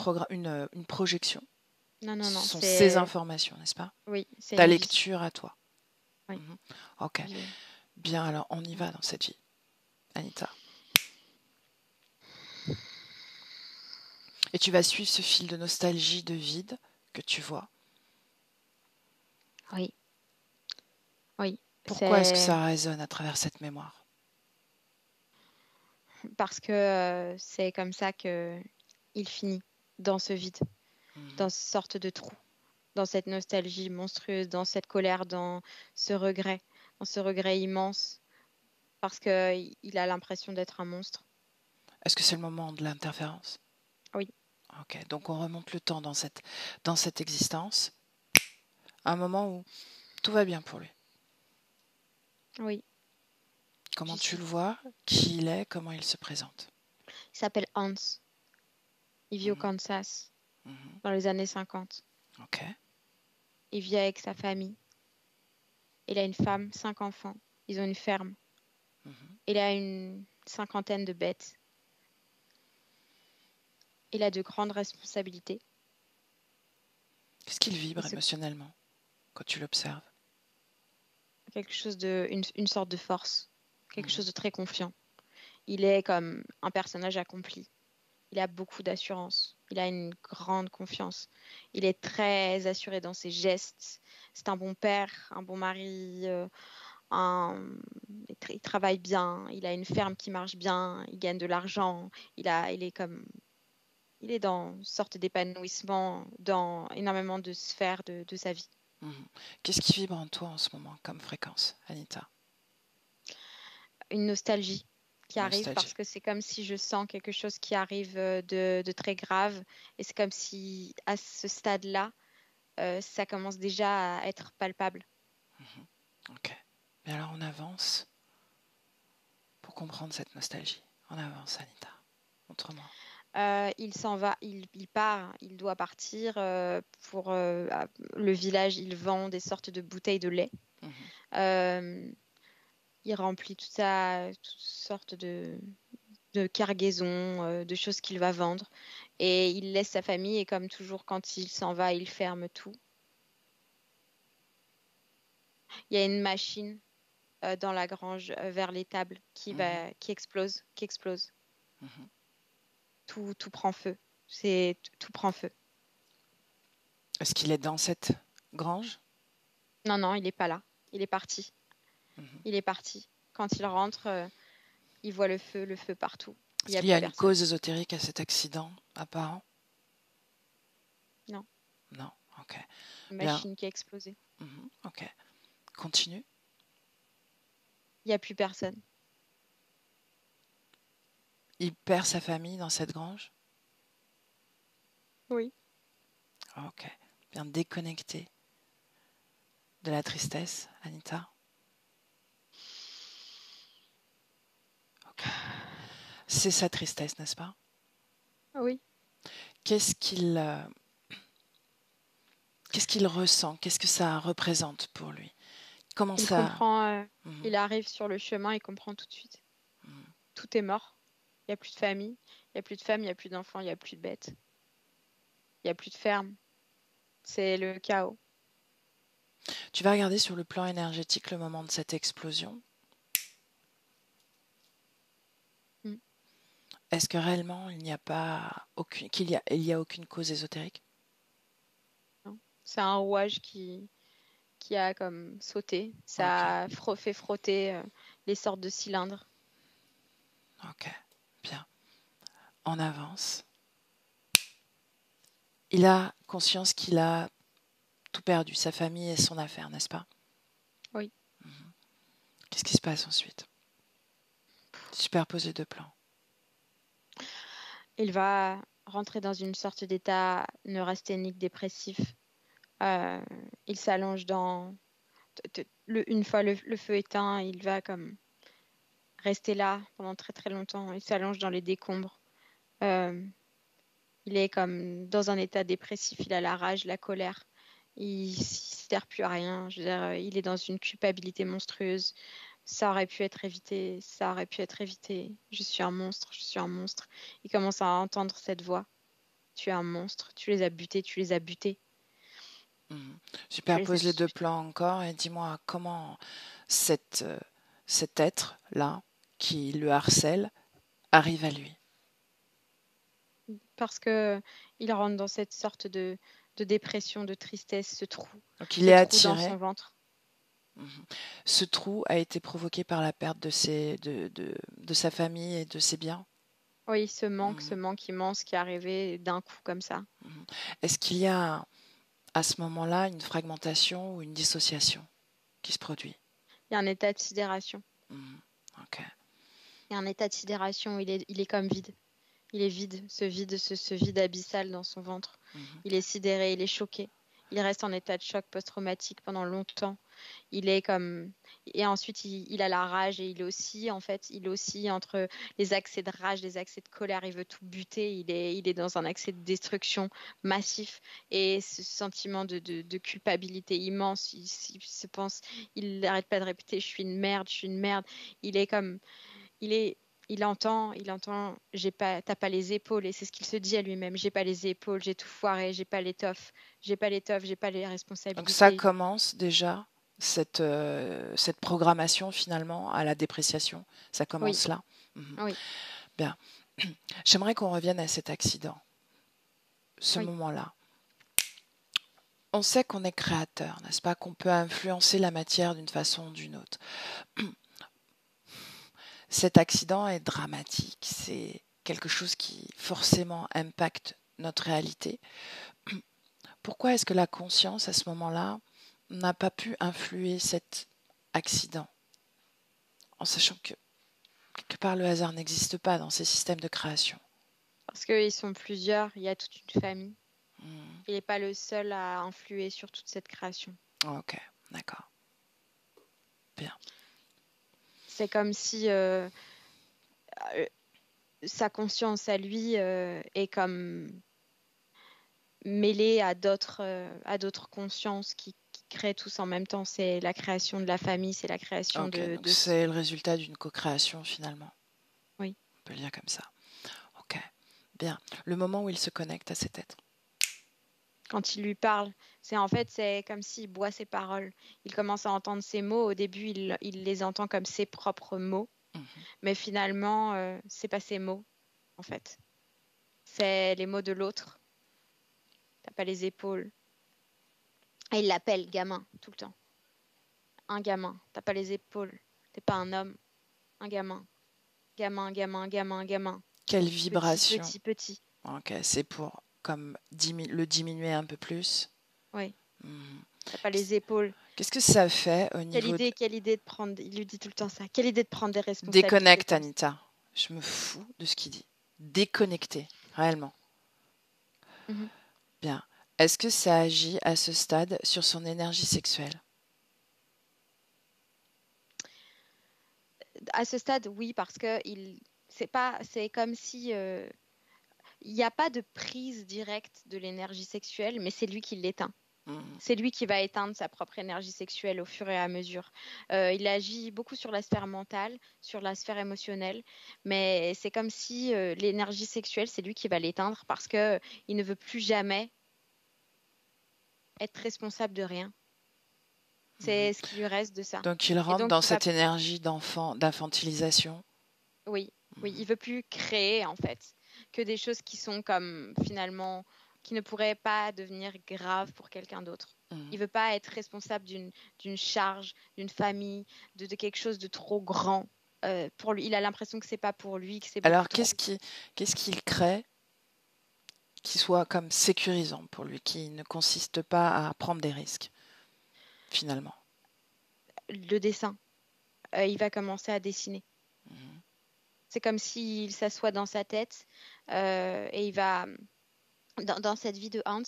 projection. Non, Ce sont ces informations, n'est-ce pas? Oui, c'est ta une lecture vie. À toi. Oui. Ok. Bien, alors on y va dans cette vie, Anita. Et tu vas suivre ce fil de nostalgie, de vide que tu vois. Oui. Oui. Pourquoi est-ce que ça résonne à travers cette mémoire? Parce que c'est comme ça qu'il finit dans ce vide, dans cette sorte de trou, dans cette nostalgie monstrueuse, dans cette colère, dans ce regret immense, parce qu'il a l'impression d'être un monstre. Est-ce que c'est le moment de l'interférence? Oui. Ok, donc on remonte le temps dans cette existence, un moment où tout va bien pour lui. Oui. Comment tu le vois? Qui il est? Comment il se présente? Il s'appelle Hans. Il vit au Kansas, dans les années 50. Ok. Il vit avec sa famille. Il a une femme, 5 enfants. Ils ont une ferme. Il a une 50aine de bêtes. Il a de grandes responsabilités. Qu'est-ce qu'il vibre émotionnellement quand tu l'observes? Quelque chose une sorte de force, quelque chose de très confiant. Il est comme un personnage accompli. Il a beaucoup d'assurance. Il a une grande confiance. Il est très assuré dans ses gestes. C'est un bon père, un bon mari. Il travaille bien. Il a une ferme qui marche bien. Il gagne de l'argent. Il est dans une sorte d'épanouissement dans énormément de sphères de sa vie. Qu'est-ce qui vibre en toi en ce moment comme fréquence, Anita? Une nostalgie qui arrive Nostalgie. parce que c'est comme si je sens quelque chose qui arrive de très grave et c'est comme si à ce stade-là, ça commence déjà à être palpable. Ok. Mais alors on avance pour comprendre cette nostalgie. On avance, Anita. Montre-moi. Il s'en va, il part, il doit partir pour le village. Il vend des sortes de bouteilles de lait. Mhm. Il remplit toutes sortes de cargaisons, de choses qu'il va vendre. Et il laisse sa famille et comme toujours, quand il s'en va, il ferme tout. Il y a une machine dans la grange vers l'étable qui explose. Mhm. Tout prend feu. Tout prend feu. Est-ce qu'il est dans cette grange? Non, il n'est pas là. Il est parti. Mhm. Il est parti. Quand il rentre, il voit le feu partout. Est-ce qu'il y a une cause ésotérique à cet accident apparent? Non. Non, ok. Une Bien. machine qui a explosé. Ok. Continue. Il n'y a plus personne. Il perd sa famille dans cette grange? Oui. Ok. Bien déconnecté de la tristesse, Anita. Ok. C'est sa tristesse, n'est-ce pas? Oui. Qu'est-ce qu'il ressent? Qu'est-ce que ça représente pour lui? Comment Il ça... comprend, il arrive sur le chemin, il comprend tout de suite. Tout est mort. Il n'y a plus de famille, il n'y a plus de femmes, il n'y a plus d'enfants, il n'y a plus de bêtes. Il n'y a plus de ferme. C'est le chaos. Tu vas regarder sur le plan énergétique le moment de cette explosion. Est-ce que réellement il n'y a pas il y a aucune cause ésotérique? Non. C'est un rouage qui a comme sauté. Ça a fait frotter les sortes de cylindres. Ok, bien. On avance. Il a conscience qu'il a tout perdu, sa famille et son affaire, n'est-ce pas? Oui. Qu'est-ce qui se passe ensuite? Superpose les deux plans. Il va rentrer dans une sorte d'état neurasthénique dépressif. Il s'allonge une fois le feu éteint, il va comme rester là pendant très très longtemps. Il s'allonge dans les décombres. Il est comme dans un état dépressif. Il a la rage, la colère. Il ne sert plus à rien. Je veux dire, il est dans une culpabilité monstrueuse. Ça aurait pu être évité. Ça aurait pu être évité. Je suis un monstre. Je suis un monstre. Il commence à entendre cette voix. Tu es un monstre. Tu les as butés. Tu les as butés. Superpose les deux plans encore et dis-moi comment cet être-là qui le harcèle arrive à lui. Parce que il rentre dans cette sorte de dépression, de tristesse, ce trou. Donc il est attiré. Trou dans son ventre. Ce trou a été provoqué par la perte de sa famille et de ses biens. Oui, ce manque immense qui est arrivé d'un coup comme ça. Est-ce qu'il y a à ce moment-là une fragmentation ou une dissociation qui se produit? Il y a un état de sidération. Ok. Il y a un état de sidération où il est comme vide. Il est vide, ce vide abyssal dans son ventre. Il est sidéré, il est choqué. Il reste en état de choc post-traumatique pendant longtemps. Il est comme... Et ensuite, il a la rage et il oscille, en fait. Il oscille entre les accès de rage, les accès de colère. Il veut tout buter. Il est dans un accès de destruction massif. Et ce sentiment de culpabilité immense, il n'arrête pas de répéter, je suis une merde, je suis une merde. Il est comme... Il entend, t'as pas les épaules, et c'est ce qu'il se dit à lui-même, j'ai pas les épaules, j'ai tout foiré, j'ai pas l'étoffe, j'ai pas les responsabilités. Donc ça commence déjà, cette programmation finalement à la dépréciation, ça commence là. Oui. Bien. J'aimerais qu'on revienne à cet accident, ce moment-là. On sait qu'on est créateur, n'est-ce pas, qu'on peut influencer la matière d'une façon ou d'une autre. Cet accident est dramatique, c'est quelque chose qui forcément impacte notre réalité. Pourquoi est-ce que la conscience, à ce moment-là, n'a pas pu influer cet accident? En sachant que Quelque part, le hasard n'existe pas dans ces systèmes de création. Parce qu'ils sont plusieurs, il y a toute une famille. Hmm. Il n'est pas le seul à influer sur toute cette création. Ok, d'accord. Bien. C'est comme si sa conscience à lui est comme mêlée à d'autres consciences qui créent tous en même temps. C'est la création de la famille, c'est la création Ok, donc de... c'est le résultat d'une co-création finalement. Oui. On peut le dire comme ça. Ok, bien. Le moment où il se connecte à cet être. Quand il lui parle, c'est comme s'il boit ses paroles. Il commence à entendre ses mots. Au début, il les entend comme ses propres mots, Mhm. mais finalement, c'est pas ses mots, en fait. C'est les mots de l'autre. T'as pas les épaules. Et il l'appelle gamin tout le temps. Un gamin. T'as pas les épaules. T'es pas un homme. Un gamin. Gamin, gamin, gamin, gamin. Quelle Petit, vibration. petit, petit. Ok, c'est pour comme le diminuer un peu plus. Oui. Mhm. T'as pas les épaules. Qu'est-ce que ça fait au Quelle niveau idée de prendre. Il lui dit tout le temps ça. Quelle idée de prendre des responsabilités. Déconnecte, Anita. Je me fous de ce qu'il dit. Déconnecter, réellement. Mhm. Bien. Est-ce que ça agit à ce stade sur son énergie sexuelle? À ce stade, oui, parce que c'est comme si il n'y a pas de prise directe de l'énergie sexuelle, mais c'est lui qui l'éteint. Mhm. C'est lui qui va éteindre sa propre énergie sexuelle au fur et à mesure. Il agit beaucoup sur la sphère mentale, sur la sphère émotionnelle, mais c'est comme si l'énergie sexuelle, c'est lui qui va l'éteindre parce que il ne veut plus jamais être responsable de rien. Mhm. C'est ce qui lui reste de ça. Donc il Et rentre donc dans il va, cette énergie d'infantilisation. oui, Mhm. il veut plus créer en fait que des choses qui sont comme finalement qui ne pourraient pas devenir graves pour quelqu'un d'autre. Mhm. Il veut pas être responsable d'une charge, d'une famille, de quelque chose de trop grand. Pour lui, il a l'impression que c'est pas pour lui, que c'est beaucoup Alors trop. qu'est-ce qu'il crée qui soit comme sécurisant pour lui, qui ne consiste pas à prendre des risques, finalement? Le dessin, il va commencer à dessiner. Mhm. C'est comme s'il s'assoit dans sa tête et il va dans cette vie de Hans,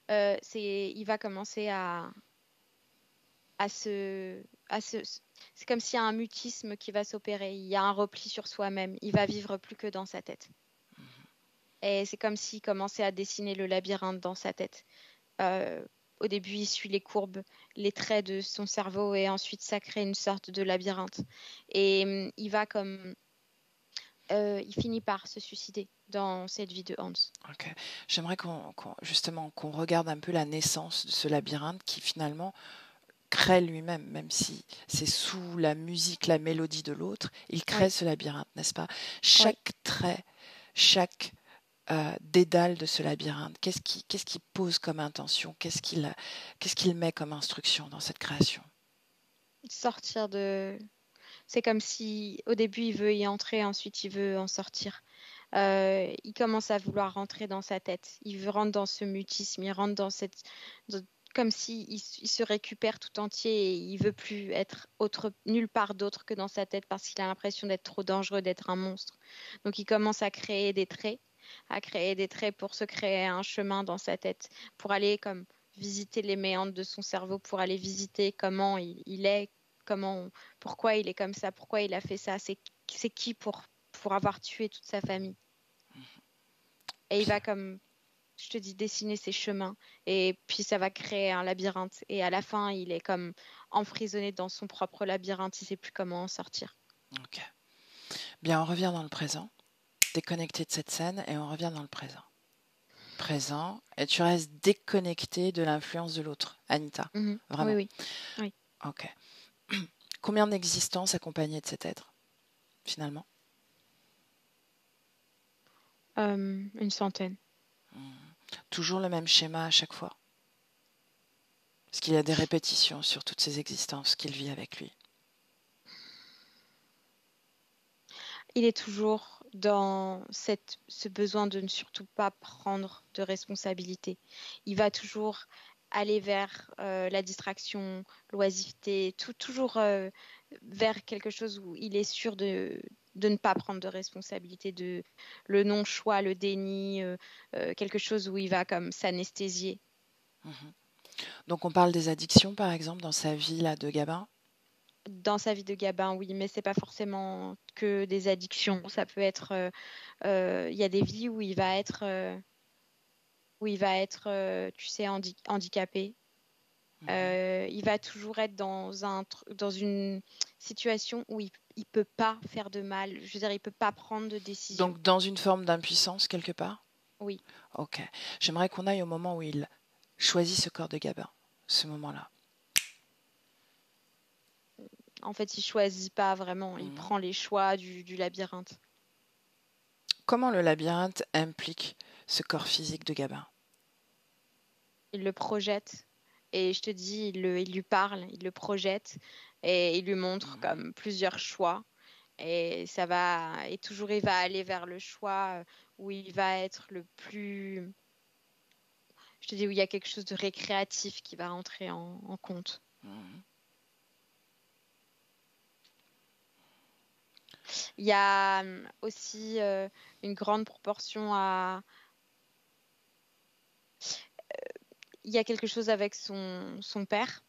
il va commencer à se, c'est comme s'il y a un mutisme qui va s'opérer. Il y a un repli sur soi-même. Il va vivre plus que dans sa tête. Et c'est comme s'il commençait à dessiner le labyrinthe dans sa tête. Euh, Au début, il suit les courbes, les traits de son cerveau et ensuite ça crée une sorte de labyrinthe. Et il finit par se suicider dans cette vie de Hans. Ok. J'aimerais justement qu'on regarde un peu la naissance de ce labyrinthe qui finalement crée lui-même, même si c'est sous la musique, la mélodie de l'autre, il crée Oui, ce labyrinthe, n'est-ce pas? oui. Chaque trait, chaque dédale de ce labyrinthe, qu'est-ce qu'il pose comme intention? Qu'est-ce qu'il met comme instruction dans cette création? Sortir de... C'est comme si au début il veut y entrer, ensuite il veut en sortir. Il commence à vouloir rentrer dans sa tête. Il veut rentrer dans ce mutisme, il rentre comme si il se récupère tout entier et il veut plus être nulle part d'autre que dans sa tête parce qu'il a l'impression d'être trop dangereux, d'être un monstre. Donc il commence à créer des traits pour se créer un chemin dans sa tête, pour aller comme visiter les méandres de son cerveau, pour aller visiter comment il est, pourquoi il est comme ça, pourquoi il a fait ça, c'est qui pour avoir tué toute sa famille. Et il va comme, je te dis, dessiner ses chemins. Et puis ça va créer un labyrinthe. Et à la fin, il est comme emprisonné dans son propre labyrinthe. Il ne sait plus comment en sortir. Ok. Bien, on revient dans le présent, déconnecté de cette scène, et on revient dans le présent. Présent, et tu restes déconnecté de l'influence de l'autre, Anita. Oui, Vraiment. oui, oui. Ok. Combien d'existences accompagnées de cet être, finalement? Une centaine. Toujours le même schéma à chaque fois? Est-ce qu'il y a des répétitions sur toutes ces existences qu'il vit avec lui? Il est toujours dans ce besoin de ne surtout pas prendre de responsabilité. Il va toujours aller vers la distraction, l'oisiveté, toujours vers quelque chose où il est sûr de ne pas prendre de responsabilité, de le non-choix, le déni, quelque chose où il va comme s'anesthésier. Mhm. Donc on parle des addictions, par exemple, dans sa vie là, de Gabin. Dans sa vie de Gabin, oui, mais c'est pas forcément que des addictions. Ça peut être, il y a des vies où il va être, tu sais, handicapé. Il va toujours être dans une situation où il peut pas faire de mal. Je veux dire, il peut pas prendre de décision. Donc dans une forme d'impuissance quelque part. Oui. Ok. J'aimerais qu'on aille au moment où il choisit ce corps de Gabin, ce moment-là. En fait, il choisit pas vraiment. Il Mhm. prend les choix du labyrinthe. Comment le labyrinthe implique ce corps physique de Gabin? Il le projette. Et je te dis, il lui parle, il le projette et il lui montre comme plusieurs choix. Et toujours il va aller vers le choix où il va être le plus, je te dis, où il y a quelque chose de récréatif qui va rentrer en compte. Il y a aussi une grande proportion il y a quelque chose avec son père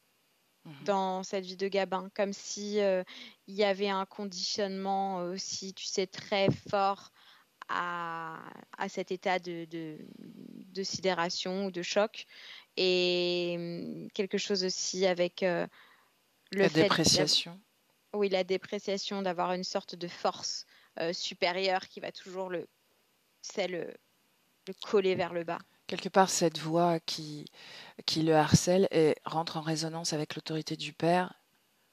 dans cette vie de Gabin, comme si il y avait un conditionnement aussi, tu sais, très fort à cet état de sidération ou de choc, et quelque chose aussi avec le La fait dépréciation. oui, la dépréciation, d'avoir une sorte de force supérieure qui va toujours le coller vers le bas. Quelque part, cette voix qui le harcèle et rentre en résonance avec l'autorité du père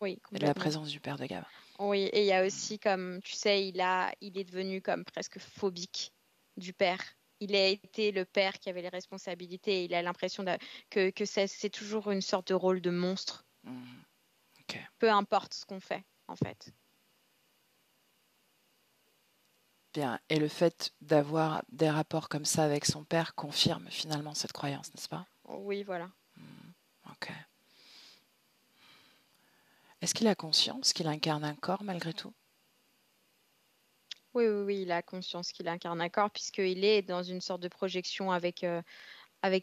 Oui, et de la complètement. présence du père de Gabin. Oui, et il y a aussi comme, tu sais, il est devenu comme presque phobique du père. Il a été le père qui avait les responsabilités et il a l'impression que c'est toujours une sorte de rôle de monstre. Ok. Peu importe ce qu'on fait, en fait. Bien. Et le fait d'avoir des rapports comme ça avec son père confirme finalement cette croyance, n'est-ce pas? Oui, voilà. Ok. Est-ce qu'il a conscience qu'il incarne un corps malgré tout? Oui, oui, oui, il a conscience qu'il incarne un corps puisqu'il est dans une sorte de projection avec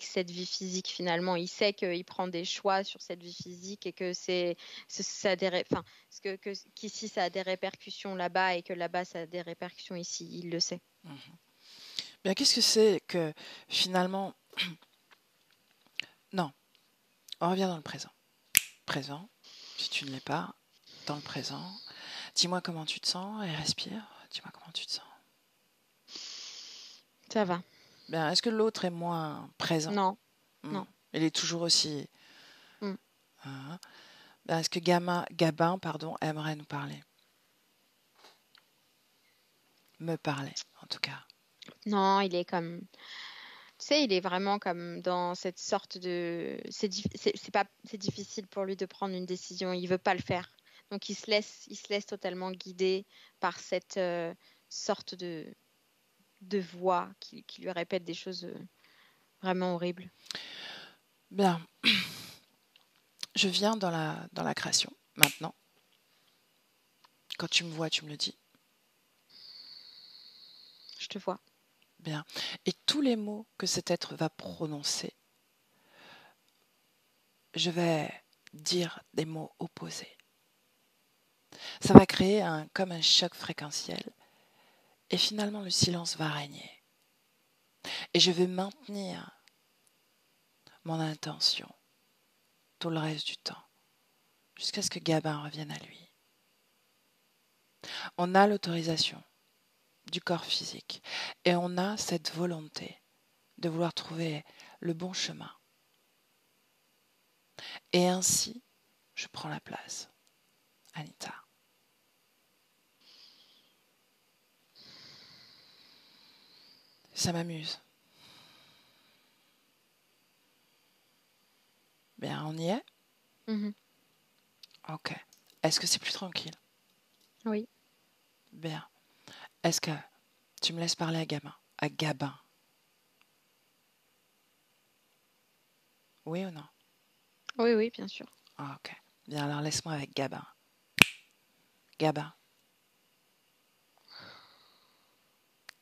cette vie physique finalement. Il sait qu'il prend des choix sur cette vie physique et que ça a enfin, qu'ici ça a des répercussions là-bas et que là-bas ça a des répercussions ici. Il le sait. Bien, qu'est-ce que c'est que finalement... Non, on revient dans le présent. Présent, si tu ne l'es pas, dans le présent. Dis-moi comment tu te sens et respire. Dis-moi comment tu te sens. Ça va. Bien, est-ce que l'autre est moins présent? Non, non. Il est toujours aussi... Mm. Bien, est-ce que Gabin aimerait nous parler? Me parler, en tout cas. Non, il est comme, tu sais, il est vraiment comme dans cette sorte de, c'est difficile pour lui de prendre une décision. Il veut pas le faire. Donc il se laisse totalement guider par cette sorte de voix qui lui répète des choses vraiment horribles. Bien. Je viens dans la création, maintenant. Quand tu me vois, tu me le dis. Je te vois. Bien. Et tous les mots que cet être va prononcer, je vais dire des mots opposés. Ça va créer comme un choc fréquentiel. Et finalement, le silence va régner. Et je vais maintenir mon intention tout le reste du temps, jusqu'à ce que Gabin revienne à lui. On a l'autorisation du corps physique et on a cette volonté de vouloir trouver le bon chemin. Et ainsi, je prends la place. Anita. Ça m'amuse. Bien, on y est? Ok. Est-ce que c'est plus tranquille? Oui. Bien. Est-ce que tu me laisses parler à Gabin? À Gabin? Oui ou non? Oui, oui, bien sûr. Ok. Bien, alors laisse-moi avec Gabin. Gabin.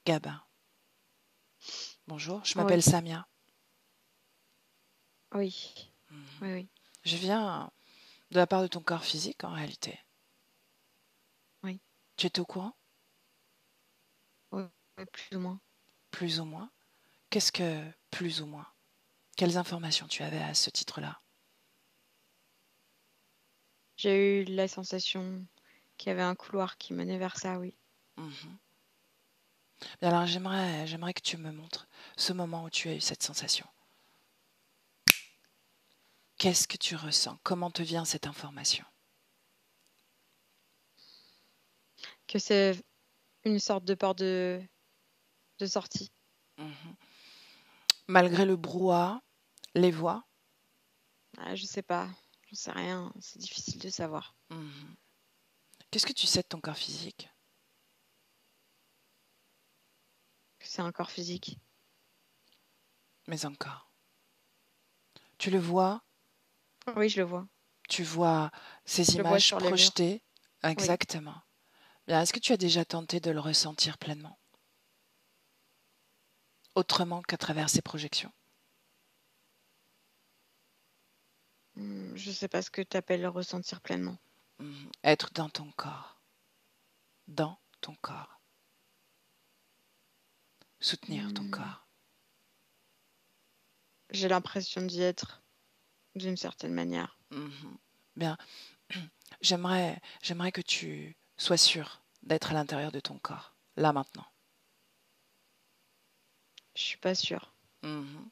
Gabin. Bonjour, je m'appelle Oui, Samia. oui, Mhm. oui, oui, Je viens de la part de ton corps physique en réalité. oui, Tu étais au courant? oui, oui, plus ou moins. Plus ou moins. Qu'est-ce que plus ou moins? Quelles informations tu avais à ce titre-là? J'ai eu la sensation qu'il y avait un couloir qui menait vers ça, oui. Mhm. Et alors j'aimerais que tu me montres ce moment où tu as eu cette sensation. Qu'est-ce que tu ressens? Comment te vient cette information? Que c'est une sorte de porte de sortie. Mhm. Malgré le brouhaha, les voix. Ah, je sais pas, j'en sais rien, c'est difficile de savoir. Mhm. Qu'est-ce que tu sais de ton corps physique? Que c'est un corps physique. Mais encore. Tu le vois, Oui, je le vois. tu vois ces Je le vois images sur les murs. projetées. Oui. Exactement. Bien, est-ce que tu as déjà tenté de le ressentir pleinement, autrement qu'à travers ces projections? Je sais pas ce que tu appelles ressentir pleinement. Être dans ton corps. Dans ton corps. Soutenir ton Hmm, corps. J'ai l'impression d'y être d'une certaine manière. Mhm. Bien, j'aimerais que tu sois sûr d'être à l'intérieur de ton corps, là maintenant. Je suis pas sûre.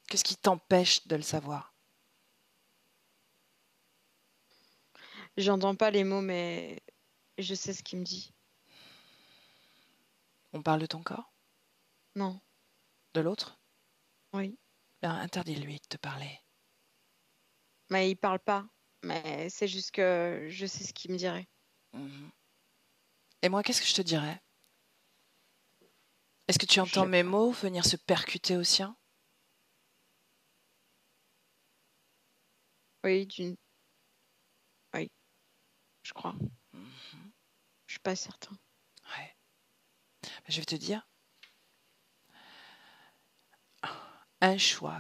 Qu'est-ce qui t'empêche de le savoir? J'entends pas les mots, mais je sais ce qu'il me dit. On parle de ton corps? Non, De l'autre? oui. Bien, interdis-lui de te parler. Mais il parle pas. Mais c'est juste que je sais ce qu'il me dirait. Mhm. Et moi, qu'est-ce que je te dirais? Est-ce que tu Je entends sais mes pas. mots venir se percuter au sien? Oui, d'une. Oui, je crois. Mhm. Je suis pas certain. Ouais. Je vais te dire,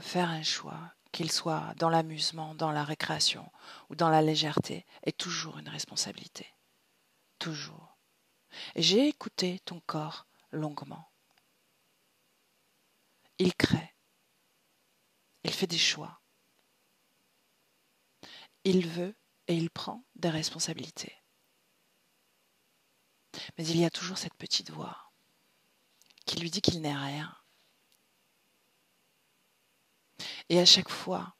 faire un choix, qu'il soit dans l'amusement, dans la récréation ou dans la légèreté, est toujours une responsabilité. Toujours. Et j'ai écouté ton corps longuement. Il crée, il fait des choix, il veut et il prend des responsabilités. Mais il y a toujours cette petite voix qui lui dit qu'il n'est rien. Et à chaque fois,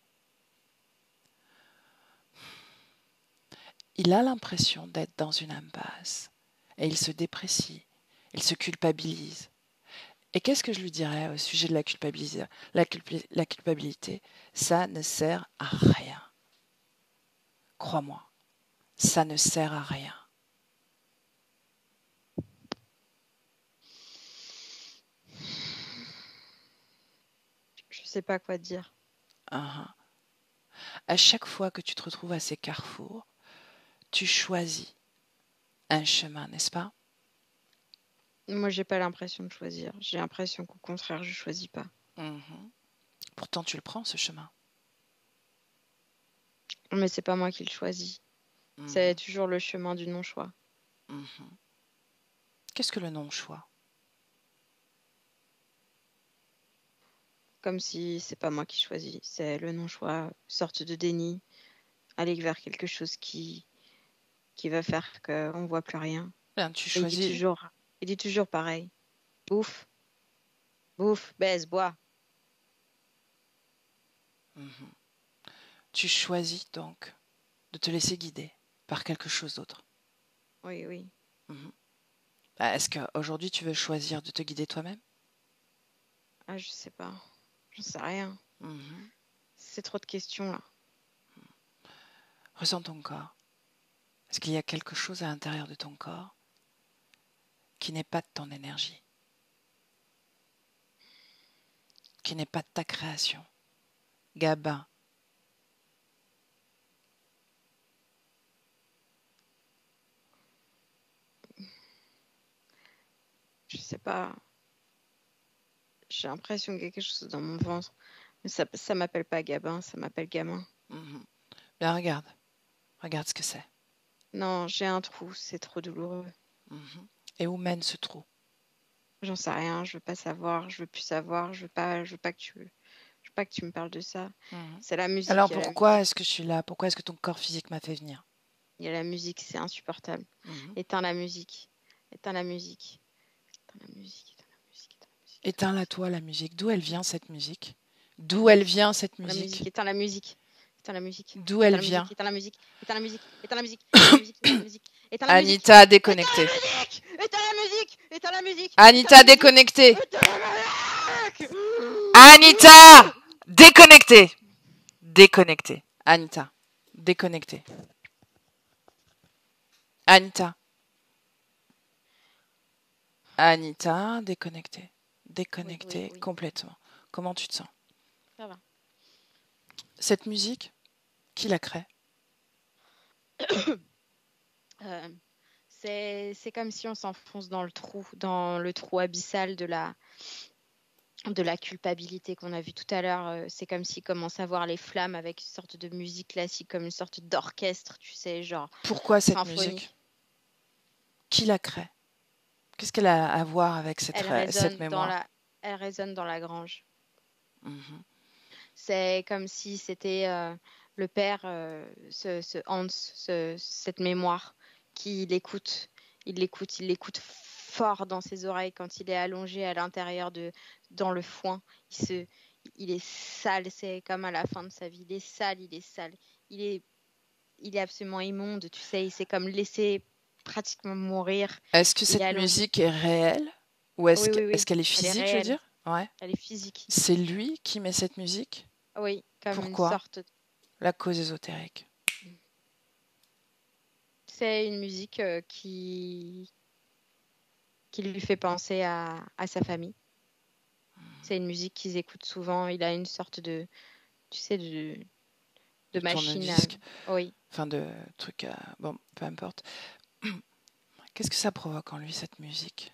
il a l'impression d'être dans une impasse. Et il se déprécie, il se culpabilise. Et qu'est-ce que je lui dirais au sujet de la culpabilité? Ça ne sert à rien. Crois-moi, ça ne sert à rien. Je sais pas quoi dire. Uhum. À chaque fois que tu te retrouves à ces carrefours, tu choisis un chemin, n'est-ce pas? Moi, j'ai pas l'impression de choisir. J'ai l'impression qu'au contraire, je choisis pas. Mhm. Pourtant, tu le prends, ce chemin. Mais c'est pas moi qui le choisis. C'est Mhm. toujours le chemin du non-choix. Mhm. Qu'est-ce que le non-choix? Comme si c'est pas moi qui choisis. C'est le non-choix, sorte de déni, aller vers quelque chose qui va faire qu'on voit plus rien. Bien, tu Et choisis. il dit toujours pareil. Bouffe, bouffe, baise, bois. Mhm. Tu choisis donc de te laisser guider par quelque chose d'autre. Oui, oui. Mhm. Est-ce qu'aujourd'hui, tu veux choisir de te guider toi-même? Ah, je sais pas. J'en sais rien. Mhm. C'est trop de questions là. Ressens ton corps. Est-ce qu'il y a quelque chose à l'intérieur de ton corps qui n'est pas de ton énergie, qui n'est pas de ta création? Gabin, Je sais pas. J'ai l'impression qu'il y a quelque chose dans mon ventre. Mais ça m'appelle pas Gabin, ça m'appelle gamin. Bien, regarde ce que c'est. Non, j'ai un trou, c'est trop douloureux. Et où mène ce trou? J'en sais rien, je veux pas savoir, je veux plus savoir, je veux pas que tu me parles de ça. C'est la musique. Alors pourquoi est-ce que je suis là? Pourquoi est-ce que ton corps physique m'a fait venir? Il y a la musique, c'est insupportable. Éteins la musique. Éteins la musique. Éteins la musique. Éteins la musique. Éteins la musique. Éteins-la toi, la musique. D'où elle vient cette musique? D'où elle vient cette musique? Éteins la musique. Éteins la musique. D'où elle vient? Éteins la musique. Éteins la musique. Éteins la musique. Éteins la musique. Éteins la musique. Éteins la musique. Anita, déconnectée. Éteins la musique. Éteins la musique. Anita, déconnectée. Éteins la musique. Anita, déconnectée. Déconnectée. Anita, déconnectée. Anita. Anita, déconnectée. Déconnectée Oui. complètement. Comment tu te sens? Ça va. Cette musique, qui la crée? C'est comme si on s'enfonce dans le trou abyssal de la culpabilité qu'on a vu tout à l'heure. C'est comme s'il commence à voir les flammes avec une sorte de musique classique, comme une sorte d'orchestre, tu sais, genre. Pourquoi cette symphonie. musique? Qui la crée? Qu'est-ce qu'elle a à voir avec cette mémoire? Elle résonne dans la grange. Mhm. C'est comme si c'était le père, ce Hans, cette mémoire, qui l'écoute. Il l'écoute fort dans ses oreilles quand il est allongé à l'intérieur dans le foin. Il est sale, c'est comme à la fin de sa vie. Il est sale. Il est absolument immonde, tu sais. Il s'est comme laissé pratiquement mourir. Est-ce que cette musique est réelle? Ou est-ce qu'elle est physique, je veux dire? Ouais. Elle est physique. C'est lui qui met cette musique? Oui, comme Pourquoi? une sorte. La cause ésotérique. C'est une musique qui lui fait penser à sa famille. C'est une musique qu'ils écoutent souvent. Il a une sorte de, tu sais, de machine. Tourne-disque. Oui. Enfin, de truc. Bon, peu importe. Qu'est-ce que ça provoque en lui, cette musique?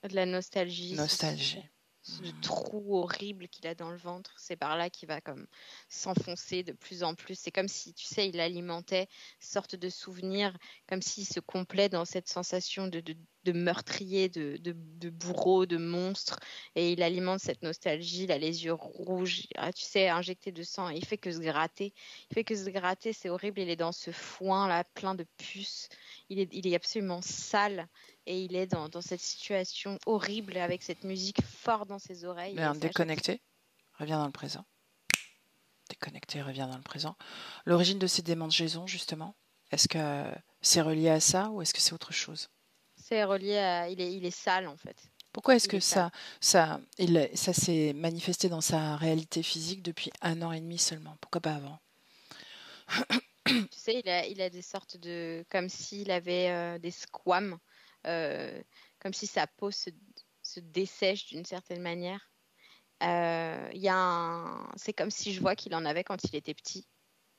De la nostalgie. Nostalgie. Ce trou horrible qu'il a dans le ventre, c'est par là qu'il va comme s'enfoncer de plus en plus. C'est comme si, tu sais, il alimentait une sorte de souvenir, comme s'il se complaît dans cette sensation de meurtrier, de bourreau, de monstre. Et il alimente cette nostalgie, il a les yeux rouges, tu sais, injecté de sang. Et il fait que se gratter. C'est horrible. Il est dans ce foin là, plein de puces. Il est absolument sale. Et il est dans cette situation horrible avec cette musique forte dans ses oreilles. Mais déconnecté, reviens dans le présent. Déconnecté, reviens dans le présent. L'origine de ces démangeaisons, justement, est-ce que c'est relié à ça ou est-ce que c'est autre chose? C'est relié à... Il est sale, en fait. Pourquoi est-ce que ça s'est manifesté dans sa réalité physique depuis 1 an et demi seulement? Pourquoi pas avant? Tu sais, il a des sortes de... Comme s'il avait des squames. Comme si sa peau se dessèche d'une certaine manière. C'est comme si je vois qu'il en avait quand il était petit,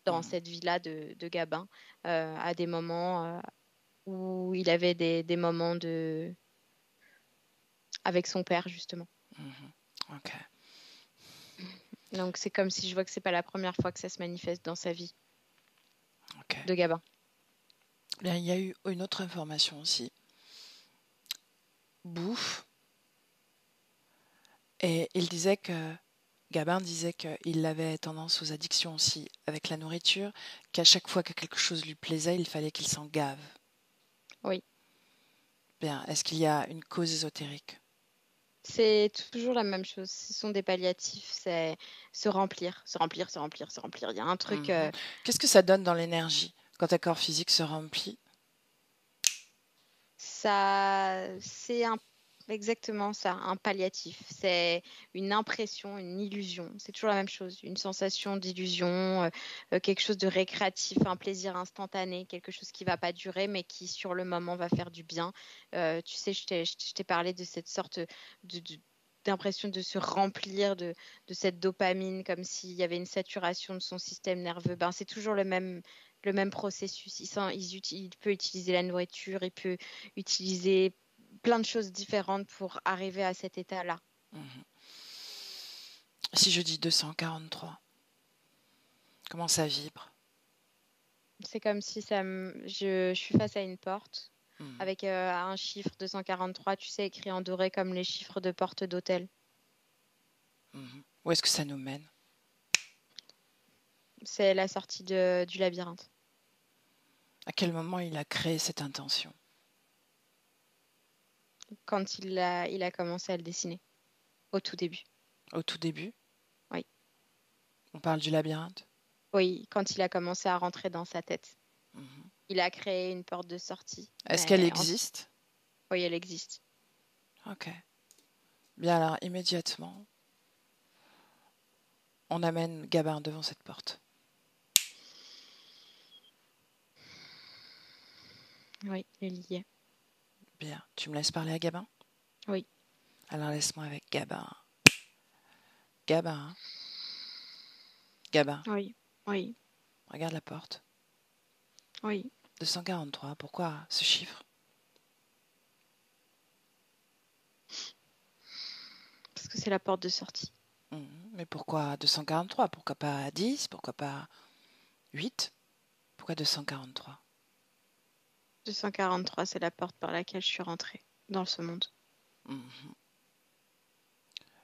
dans cette vie-là de Gabin, à des moments où il avait des moments avec son père, justement. Ok. Donc c'est comme si je vois que c'est pas la première fois que ça se manifeste dans sa vie de Gabin. Bien, il y a eu une autre information aussi. Bouffe. Et Gabin disait qu'il avait tendance aux addictions aussi avec la nourriture, qu'à chaque fois que quelque chose lui plaisait, il fallait qu'il s'en gave. Oui. Bien, est-ce qu'il y a une cause ésotérique? C'est toujours la même chose. Ce sont des palliatifs. C'est se remplir. Il y a un truc... Qu'est-ce que ça donne dans l'énergie quand un corps physique se remplit? C'est exactement ça, un palliatif. C'est une impression, une illusion. C'est toujours la même chose. Une sensation d'illusion, quelque chose de récréatif, un plaisir instantané, quelque chose qui ne va pas durer, mais qui, sur le moment, va faire du bien. Tu sais, je t'ai parlé de cette sorte d'impression de se remplir de cette dopamine, comme s'il y avait une saturation de son système nerveux. C'est toujours le même processus. Il peut utiliser la nourriture, il peut utiliser plein de choses différentes pour arriver à cet état-là. Si je dis 243, comment ça vibre? C'est comme si je suis face à une porte Mhm. avec un chiffre 243, tu sais, écrit en doré comme les chiffres de porte d'hôtel. Mhm. Où est-ce que ça nous mène? C'est la sortie du labyrinthe. À quel moment il a créé cette intention? Quand il a commencé à le dessiner, au tout début. Au tout début? Oui. On parle du labyrinthe? Oui, quand il a commencé à rentrer dans sa tête. Mhm. Il a créé une porte de sortie. Est-ce qu'elle Mais existe? oui, elle existe. Ok. Bien alors, immédiatement, on amène Gabin devant cette porte. Oui, il y est. Bien. Tu me laisses parler à Gabin? Oui. Alors laisse-moi avec Gabin. Gabin. Gabin, Oui. Oui. regarde la porte. Oui. 243, pourquoi ce chiffre? Parce que c'est la porte de sortie. Mais pourquoi 243? Pourquoi pas 10? Pourquoi pas 8? Pourquoi 243? 243, c'est la porte par laquelle je suis rentrée dans ce monde.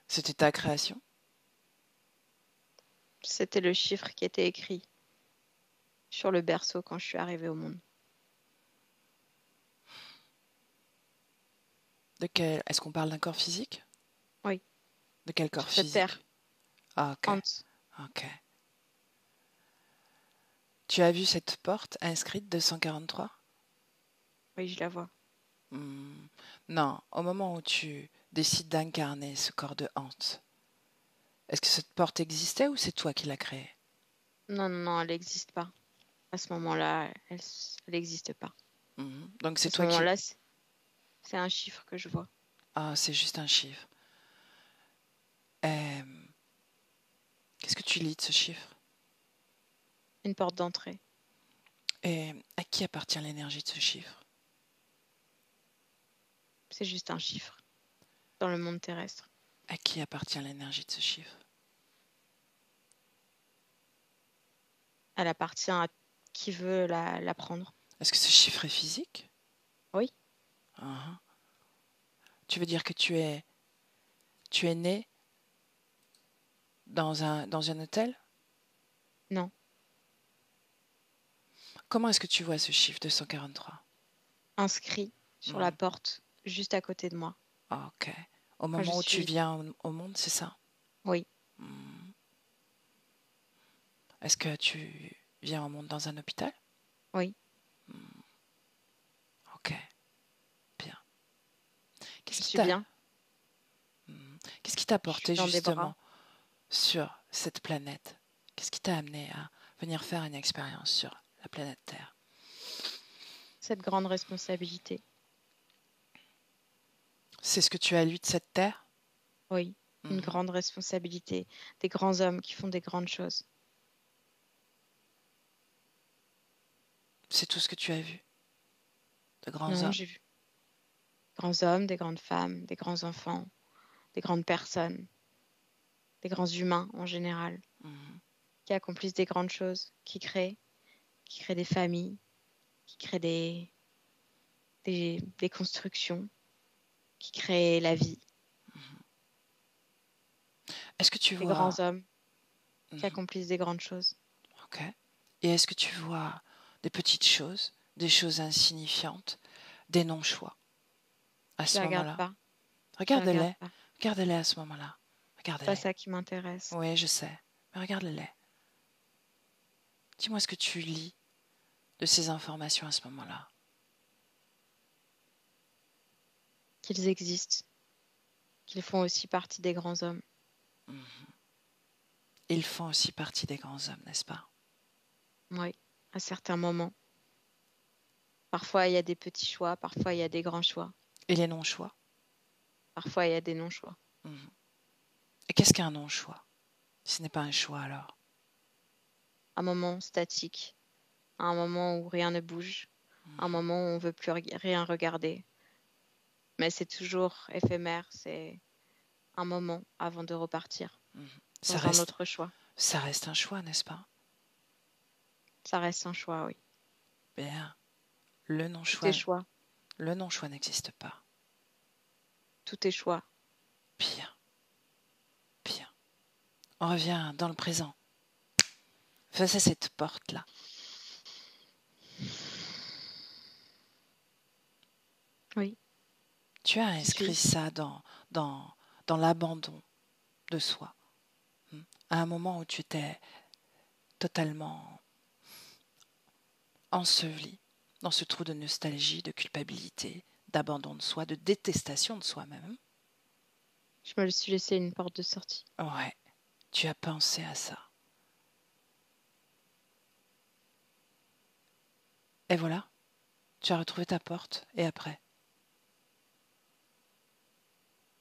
C'était ta création? C'était le chiffre qui était écrit sur le berceau quand je suis arrivée au monde. Est-ce qu'on parle d'un corps physique? Oui. De quel corps Sur cette physique? terre. Ah, ok. Ante. Ok. Tu as vu cette porte inscrite 243? Oui, je la vois. Non, au moment où tu décides d'incarner ce corps de hante, est-ce que cette porte existait ou c'est toi qui l'as créée? Non, non, non, elle n'existe pas. À ce moment-là, elle n'existe pas. Donc À c'est ce toi qui... moment-là, c'est un chiffre que je vois. Ah, c'est juste un chiffre. Qu'est-ce que tu lis de ce chiffre? Une porte d'entrée. Et à qui appartient l'énergie de ce chiffre? C'est juste un chiffre dans le monde terrestre. À qui appartient l'énergie de ce chiffre? Elle appartient à qui veut la prendre. Est-ce que ce chiffre est physique? Oui. Tu veux dire que tu es né dans un hôtel? Non. Comment est-ce que tu vois ce chiffre 243? Inscrit sur la porte, juste à côté de moi. Ah, ok. Au Quand moment où tu viens au monde, c'est ça? Oui. Est-ce que tu viens au monde dans un hôpital? Oui. Ok. Bien. Je suis bien. Qu'est-ce qui t'a Je suis porté dans des bras. justement sur cette planète? Qu'est-ce qui t'a amené à venir faire une expérience sur la planète Terre? Cette grande responsabilité. C'est ce que tu as lu de cette Terre? Oui. Une grande responsabilité. Des grands hommes qui font des grandes choses. C'est tout ce que tu as vu? De grands Non, hommes? j'ai vu des grands hommes, des grandes femmes, des grands enfants, des grandes personnes, des grands humains en général, qui accomplissent des grandes choses, qui créent des familles, qui créent des constructions, qui créent la vie. Est-ce que tu Des vois... grands hommes qui accomplissent des grandes choses. Ok. Et est-ce que tu vois des petites choses, des choses insignifiantes, des non-choix à Je ce les regarde moment-là? pas. Je les regarde Regarde-les. pas. Regarde-les à ce moment-là. C'est pas Regarde-les. ça qui m'intéresse. Oui, je sais. Mais regarde-les. Dis-moi ce que tu lis de ces informations à ce moment-là. Qu'ils existent, qu'ils font aussi partie des grands hommes. Ils font aussi partie des grands hommes, n'est-ce pas? Oui, à certains moments. Parfois, il y a des petits choix, parfois, il y a des grands choix. Et les non-choix? Parfois, il y a des non-choix. Et qu'est-ce qu'un non-choix? Si ce n'est pas un choix, alors? Un moment statique, un moment où rien ne bouge, un moment où on ne veut plus rien regarder. Mais c'est toujours éphémère, c'est un moment avant de repartir. Ça dans un reste, autre choix. ça reste un choix, n'est-ce pas? Ça reste un choix, oui. Bien. Le Tout non-choix, est choix. le non-choix n'existe pas. Tout est choix. Bien, bien. On revient dans le présent, face à cette porte-là. Oui. Tu as Qui inscrit suis-je? ça dans l'abandon de soi. À un moment où tu étais totalement enseveli dans ce trou de nostalgie, de culpabilité, d'abandon de soi, de détestation de soi-même. Je me suis laissé une porte de sortie. Ouais, tu as pensé à ça. Et voilà, tu as retrouvé ta porte. Et après?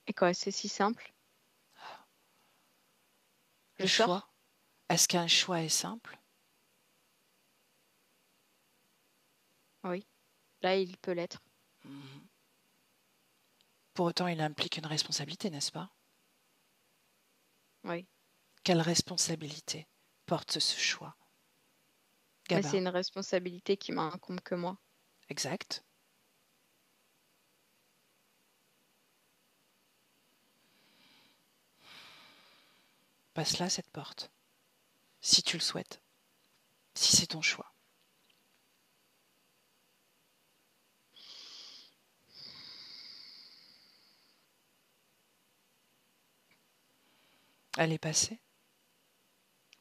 Et quoi, c'est si simple? Le Je choix? sors? Est-ce qu'un choix est simple? Oui. Là, il peut l'être. Pour autant, il implique une responsabilité, n'est-ce pas? Oui. Quelle responsabilité porte ce choix? Mais c'est Gabin, une responsabilité qui m'incombe que moi. exact. Passe-la, cette porte, si tu le souhaites, si c'est ton choix. Elle est passée.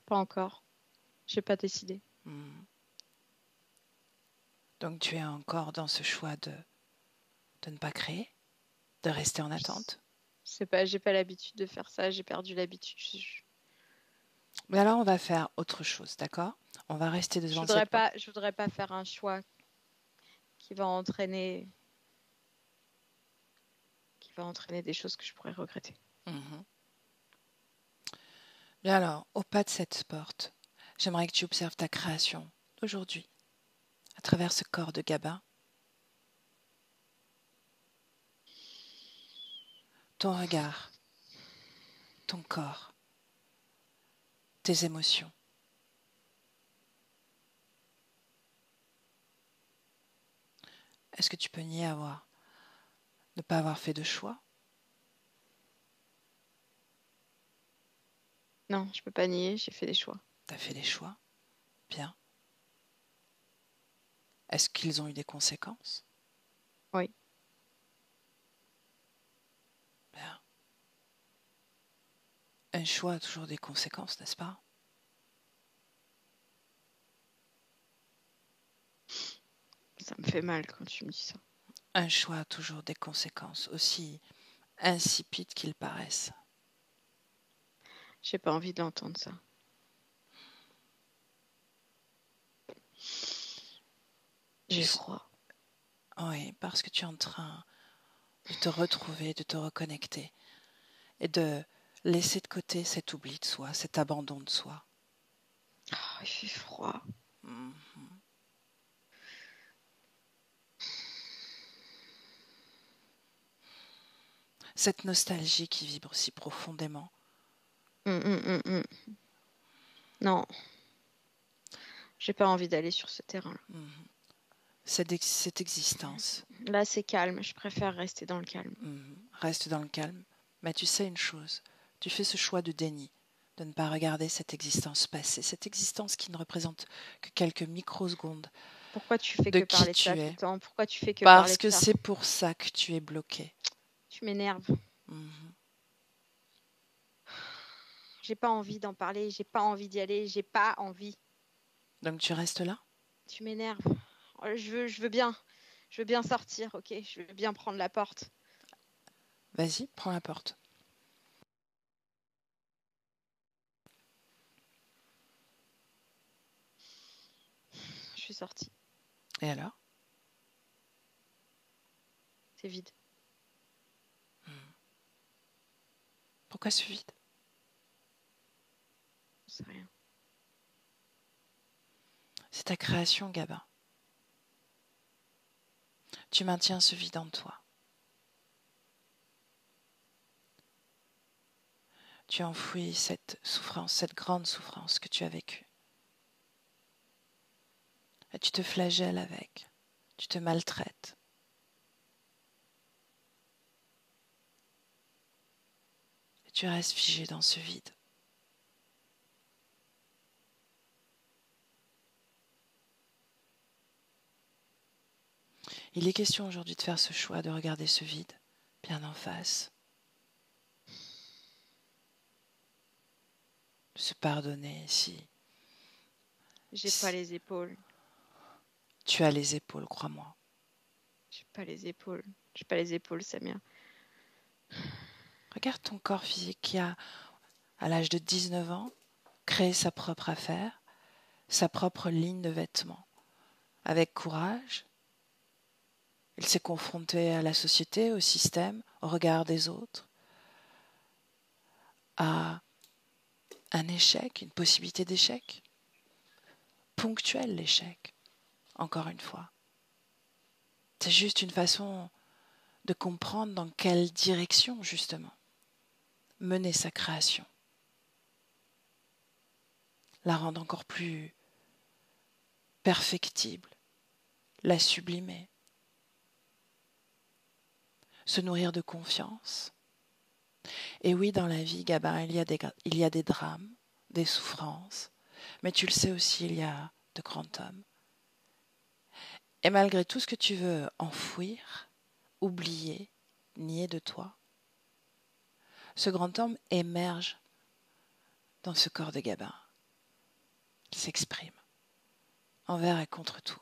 Pas encore. J'ai pas décidé. Donc tu es encore dans ce choix de ne pas créer, de rester en attente. Je sais pas, j'ai pas l'habitude de faire ça. J'ai perdu l'habitude. Mais alors on va faire autre chose, d'accord? On va rester devant cette porte. Je voudrais pas faire un choix qui va entraîner des choses que je pourrais regretter. Bien alors, au pas de cette porte, j'aimerais que tu observes ta création d'aujourd'hui, à travers ce corps de Gabin. Ton regard, ton corps, tes émotions. Est-ce que tu peux nier ne pas avoir fait de choix? Non, je peux pas nier, j'ai fait des choix. Tu as fait des choix? Bien. Est-ce qu'ils ont eu des conséquences? Oui. Bien. Un choix a toujours des conséquences, n'est-ce pas? Ça me fait mal quand tu me dis ça. Un choix a toujours des conséquences, aussi insipides qu'ils paraissent. J'ai pas envie d'entendre ça. J'ai froid. Oui, parce que tu es en train de te retrouver, de te reconnecter et de laisser de côté cet oubli de soi, cet abandon de soi. Oh, il fait froid. Cette nostalgie qui vibre si profondément. Non. J'ai pas envie d'aller sur ce terrain-là. Cette existence. Là, c'est calme. Je préfère rester dans le calme. Reste dans le calme. Mais tu sais une chose, tu fais ce choix de déni, de ne pas regarder cette existence passée, cette existence qui ne représente que quelques microsecondes. Pourquoi tu fais de que parler de qui ça tu tout es. le temps? Pourquoi tu fais que Parce parler de que ça? c'est pour ça que tu es bloqué. Tu m'énerves. J'ai pas envie d'en parler, j'ai pas envie d'y aller, j'ai pas envie. Donc tu restes là? Tu m'énerves. Je veux bien sortir, ok? Je veux bien prendre la porte. Vas-y, prends la porte. Je suis sortie. Et alors? C'est vide. Pourquoi ce vide? Je sais rien. C'est ta création, Gabin. Tu maintiens ce vide en toi. tu enfouis cette souffrance, cette grande souffrance que tu as vécue. Et tu te flagelles avec, tu te maltraites. Et tu restes figé dans ce vide. Il est question aujourd'hui de faire ce choix, de regarder ce vide bien en face, de se pardonner si J'ai pas les épaules. tu as les épaules, crois-moi. J'ai pas les épaules. J'ai pas les épaules, Samia. Regarde ton corps physique qui a, à l'âge de 19 ans, créé sa propre affaire, sa propre ligne de vêtements. Avec courage, il s'est confronté à la société, au système, au regard des autres, à un échec, une possibilité d'échec. Ponctuel l'échec, encore une fois. C'est juste une façon de comprendre dans quelle direction, justement, mener sa création. La rendre encore plus perfectible, la sublimer. Se nourrir de confiance. Et oui, dans la vie, Gabin, il y a des drames, des souffrances, mais tu le sais aussi, il y a de grands hommes. Et malgré tout ce que tu veux enfouir, oublier, nier de toi, ce grand homme émerge dans ce corps de Gabin. Il s'exprime envers et contre tout.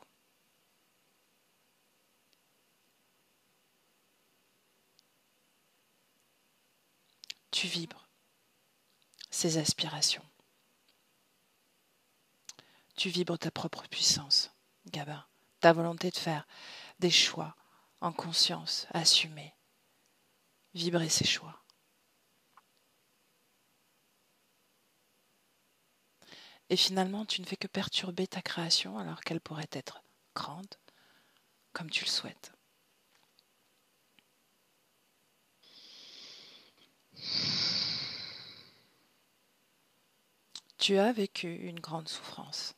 Tu vibres ses aspirations. Tu vibres ta propre puissance, Gabin, ta volonté de faire des choix en conscience, assumés. Vibrer ses choix. Et finalement, tu ne fais que perturber ta création alors qu'elle pourrait être grande, comme tu le souhaites. Tu as vécu une grande souffrance.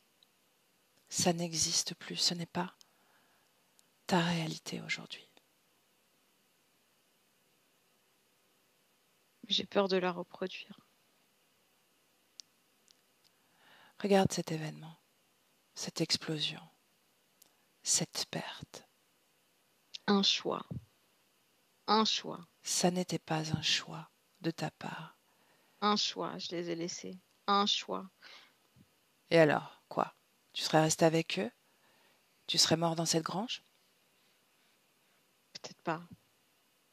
Ça n'existe plus, ce n'est pas ta réalité aujourd'hui. J'ai peur de la reproduire. Regarde cet événement, cette explosion, cette perte. Un choix. Un choix. Ça n'était pas un choix de ta part. Un choix, je les ai laissés. Un choix. Et alors, quoi? Tu serais resté avec eux? Tu serais mort dans cette grange? Peut-être pas.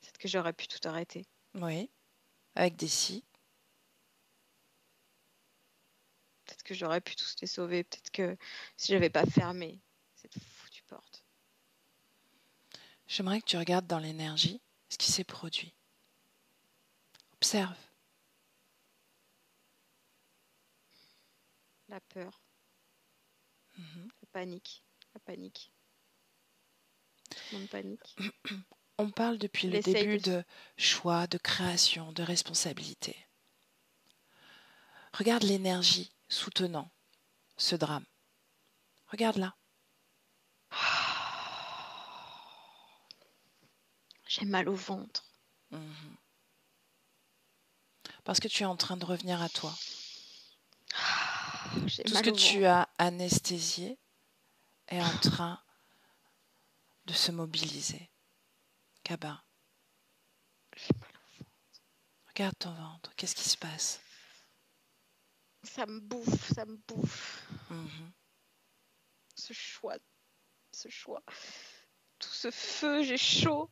Peut-être que j'aurais pu tout arrêter. Oui, avec des scies. Peut-être que j'aurais pu tous les sauver. Peut-être que si j'avais pas fermé cette foutue porte. J'aimerais que tu regardes dans l'énergie ce qui s'est produit. Observe. La peur. Mhm. La panique. La panique. Tout le monde panique. On parle depuis le début de choix, de création, de responsabilité. Regarde l'énergie soutenant ce drame. Regarde là. J'ai mal au ventre. Mhm. Parce que tu es en train de revenir à toi. J'ai Tout ce mal que au tu ventre. as anesthésié est en train de se mobiliser. Gabin, J'ai mal au ventre. regarde ton ventre. Qu'est-ce qui se passe? Ça me bouffe, ça me bouffe. Mhm. Ce choix. Tout ce feu, j'ai chaud.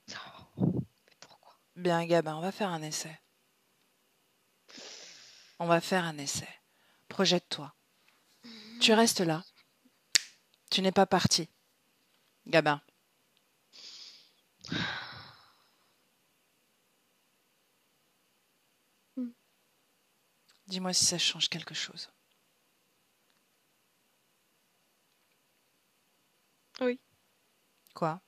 Mais pourquoi? Bien, Gabin, on va faire un essai. On va faire un essai. Projette-toi. Tu restes là. Tu n'es pas parti. Gabin. Dis-moi si ça change quelque chose. Oui. Quoi?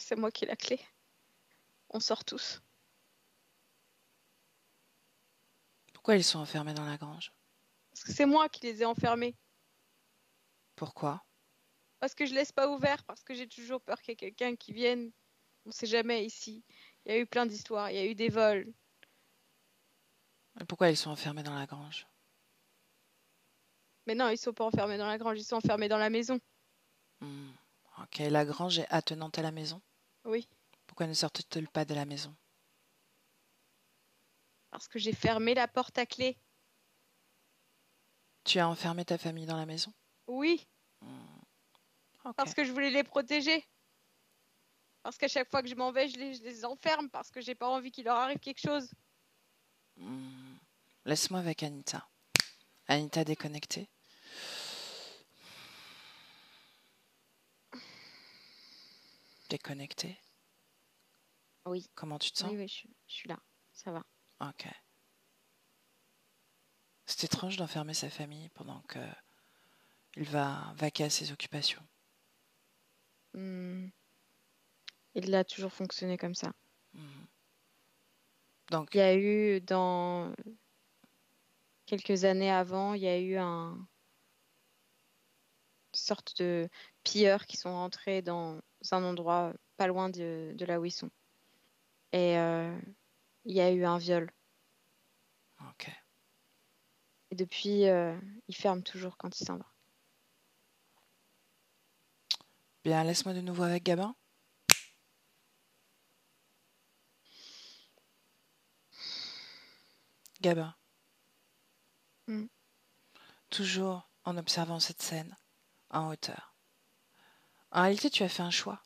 c'est moi qui ai la clé. On sort tous. Pourquoi ils sont enfermés dans la grange? Parce que c'est moi qui les ai enfermés. Pourquoi? Parce que je laisse pas ouvert. Parce que j'ai toujours peur qu'il y ait quelqu'un qui vienne. On sait jamais ici. Il y a eu plein d'histoires. Il y a eu des vols. Et pourquoi ils sont enfermés dans la grange? Mais non, ils sont pas enfermés dans la grange. Ils sont enfermés dans la maison. Ok, la grange est attenante à la maison. Oui. Pourquoi ne sortent-ils pas de la maison? Parce que j'ai fermé la porte à clé. Tu as enfermé ta famille dans la maison? Oui. Ok. Parce que je voulais les protéger. Parce qu'à chaque fois que je m'en vais, je les enferme. Parce que j'ai pas envie qu'il leur arrive quelque chose. Laisse-moi avec Anita. Anita déconnectée. Déconnectée. Oui. Comment tu te sens? Oui, je suis là. Ça va. Ok. C'est étrange d'enfermer sa famille pendant que il va vaquer à ses occupations. Il a toujours fonctionné comme ça. Donc, Il y a eu, dans quelques années avant, il y a eu une sorte de pilleurs qui sont rentrés dans un endroit pas loin de là où ils sont. Et il y a eu un viol. ok. Et depuis, il ferme toujours quand il s'en va. Bien, laisse-moi de nouveau avec Gabin. Gabin. Toujours en observant cette scène, en hauteur. En réalité, tu as fait un choix.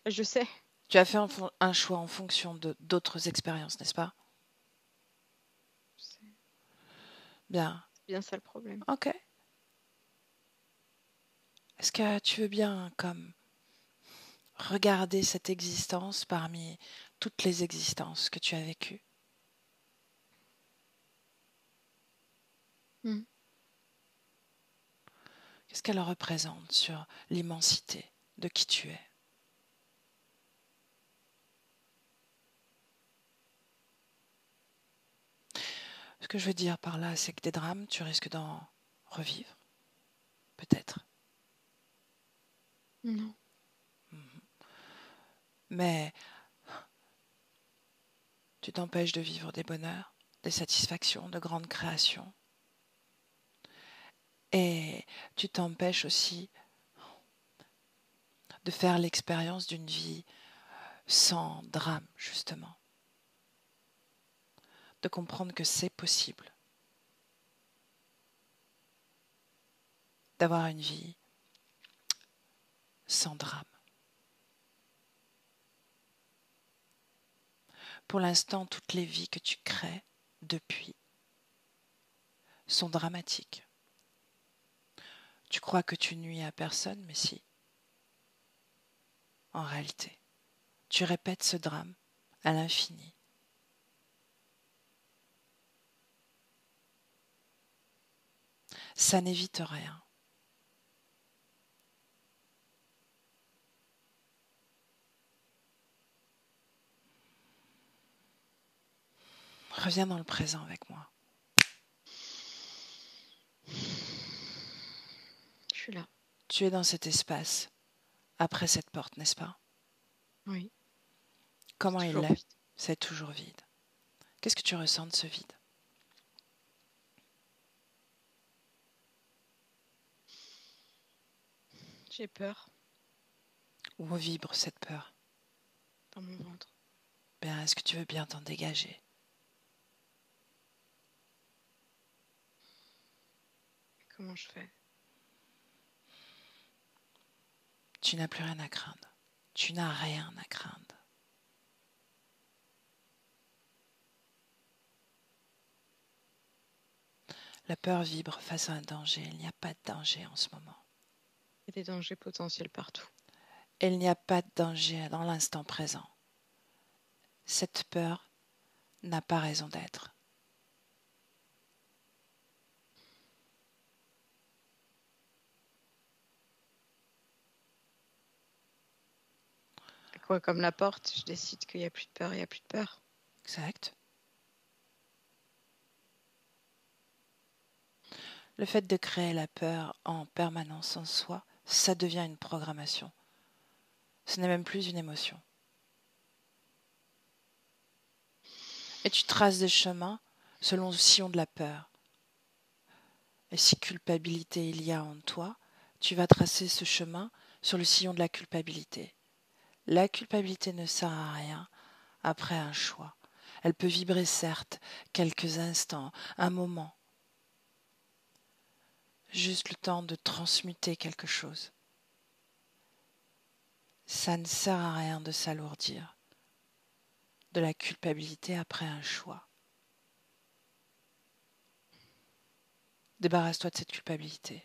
Je sais. Tu as fait un choix en fonction d'autres expériences, n'est-ce pas? Je sais. Bien. C'est bien ça le problème. Ok. Est-ce que tu veux bien, comme, regarder cette existence parmi toutes les existences que tu as vécues? Qu'est-ce qu'elle représente sur l'immensité de qui tu es? Ce que je veux dire par là, c'est que des drames, tu risques d'en revivre. Peut-être. Non. Mais tu t'empêches de vivre des bonheurs, des satisfactions, de grandes créations. Et tu t'empêches aussi de faire l'expérience d'une vie sans drame, justement. De comprendre que c'est possible. D'avoir une vie sans drame. Pour l'instant, toutes les vies que tu crées depuis sont dramatiques. Tu crois que tu nuis à personne, mais si. En réalité, tu répètes ce drame à l'infini. Ça n'évite rien. Reviens dans le présent avec moi. Je suis là. Tu es dans cet espace, après cette porte, n'est-ce pas? Oui. Comment C'est il toujours est? vide. C'est toujours vide. Qu'est-ce que tu ressens de ce vide? J'ai peur Où vibre cette peur? dans mon ventre. Bien, est-ce que tu veux bien t'en dégager? Comment je fais? Tu n'as plus rien à craindre. Tu n'as rien à craindre. La peur vibre face à un danger. Il n'y a pas de danger en ce moment. Il y a des dangers potentiels partout. Il n'y a pas de danger dans l'instant présent. Cette peur n'a pas raison d'être. Quoi, comme la porte, je décide qu'il n'y a plus de peur, il n'y a plus de peur. Exact. Le fait de créer la peur en permanence en soi, ça devient une programmation. Ce n'est même plus une émotion. Et tu traces des chemins selon le sillon de la peur. Et si culpabilité il y a en toi, tu vas tracer ce chemin sur le sillon de la culpabilité. La culpabilité ne sert à rien après un choix. Elle peut vibrer certes quelques instants, un moment, juste le temps de transmuter quelque chose. Ça ne sert à rien de s'alourdir de la culpabilité après un choix. Débarrasse-toi de cette culpabilité.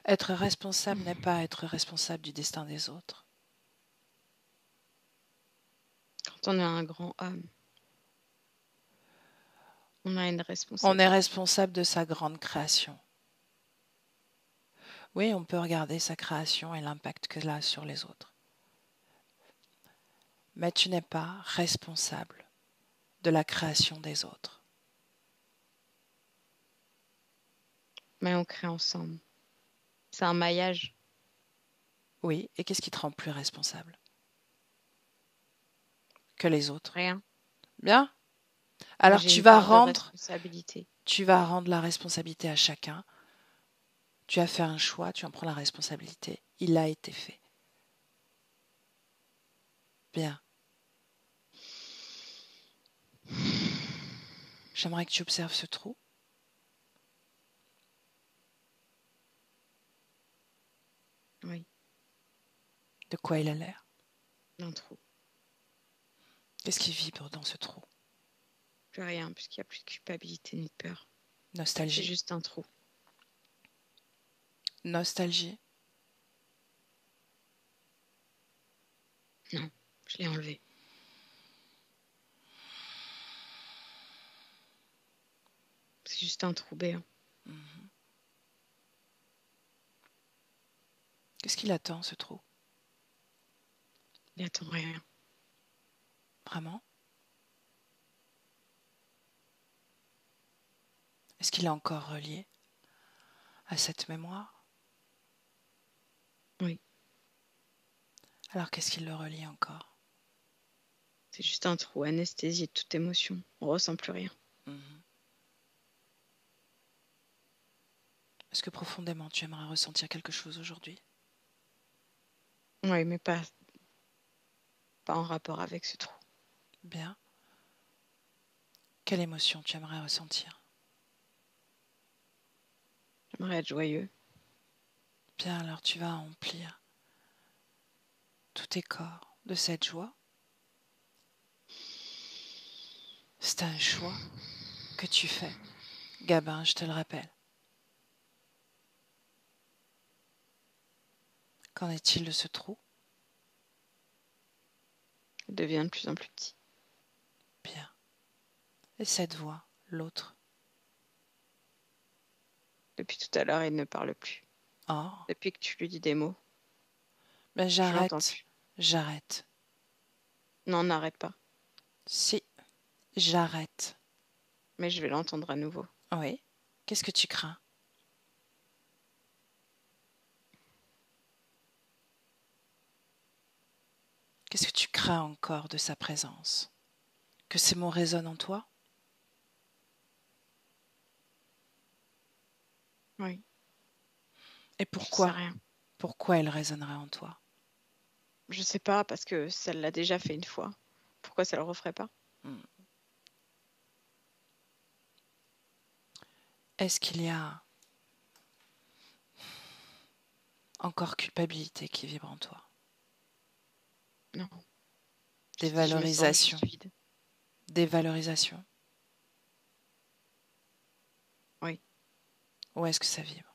Être responsable n'est pas être responsable du destin des autres. Quand on est un grand homme, on a une On responsabilité. est responsable de sa grande création. Oui, on peut regarder sa création et l'impact qu'elle a sur les autres. Mais tu n'es pas responsable de la création des autres. Mais on crée ensemble. C'est un maillage. Oui, et qu'est-ce qui te rend plus responsable que les autres? Rien. Bien. Mais Alors j'ai une part de responsabilité. tu vas rendre la responsabilité à chacun. Tu as fait un choix, tu en prends la responsabilité. Il a été fait. Bien. J'aimerais que tu observes ce trou. Oui, De quoi il a l'air? un trou. Qu'est-ce qui vibre dans ce trou? Plus rien, puisqu'il n'y a plus de culpabilité ni de peur. C'est Nostalgie. juste un trou. Nostalgie. Non, je l'ai enlevé. C'est juste un trou béant. Qu'est-ce qu'il attend, ce trou? Il attend rien. Vraiment? Est-ce qu'il est encore relié à cette mémoire? Oui, Alors qu'est-ce qui le relie encore? c'est juste un trou anesthésié de toute émotion. On ressent plus rien. Est-ce que profondément tu aimerais ressentir quelque chose aujourd'hui? Oui, mais pas en rapport avec ce trou. Bien. Quelle émotion tu aimerais ressentir? J'aimerais être joyeux. Bien, alors tu vas emplir tous tes corps de cette joie. C'est un choix que tu fais. Gabin, je te le rappelle. Qu'en est-il de ce trou? Il devient de plus en plus petit. Bien. Et cette voix, l'autre? Depuis tout à l'heure, il ne parle plus. Oh, Depuis que tu lui dis des mots, ben je l'entends j'arrête. plus. J'arrête. Non, n'arrête pas. Si, j'arrête. Mais je vais l'entendre à nouveau. Oui. Qu'est-ce que tu crains? Qu'est-ce que tu crains encore de sa présence? Que ces mots résonnent en toi? Oui. Et Je sais pourquoi? rien. Pourquoi elle résonnerait en toi? Je sais pas, parce que ça l'a déjà fait une fois. Pourquoi ça le referait pas? Est-ce qu'il y a encore culpabilité qui vibre en toi? Non. Dévalorisation. Je me sens juste vide. Dévalorisation. Oui. Où est-ce que ça vibre?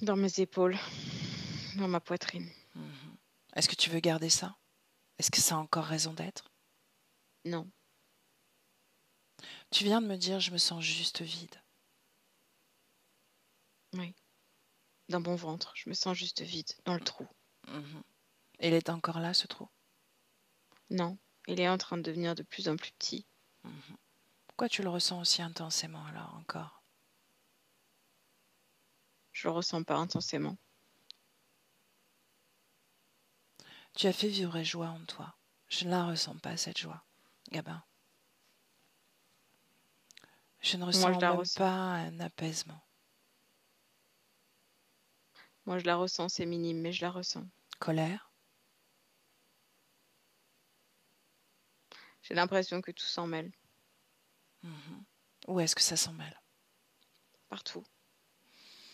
Dans mes épaules, dans ma poitrine. Est-ce que tu veux garder ça? Est-ce que ça a encore raison d'être? Non. Tu viens de me dire, je me sens juste vide. Oui. Dans mon ventre, je me sens juste vide, dans le trou. Il est encore là, ce trou? Non, il est en train de devenir de plus en plus petit. Pourquoi tu le ressens aussi intensément alors encore? Je le ressens pas intensément. Tu as fait vivre joie en toi. Je ne la ressens pas, cette joie, Gabin. Je ne Moi, ressens je la même ressens. pas un apaisement. Moi, je la ressens, c'est minime, mais je la ressens. Colère? J'ai l'impression que tout s'en mêle, Où est-ce que ça s'en mêle? partout.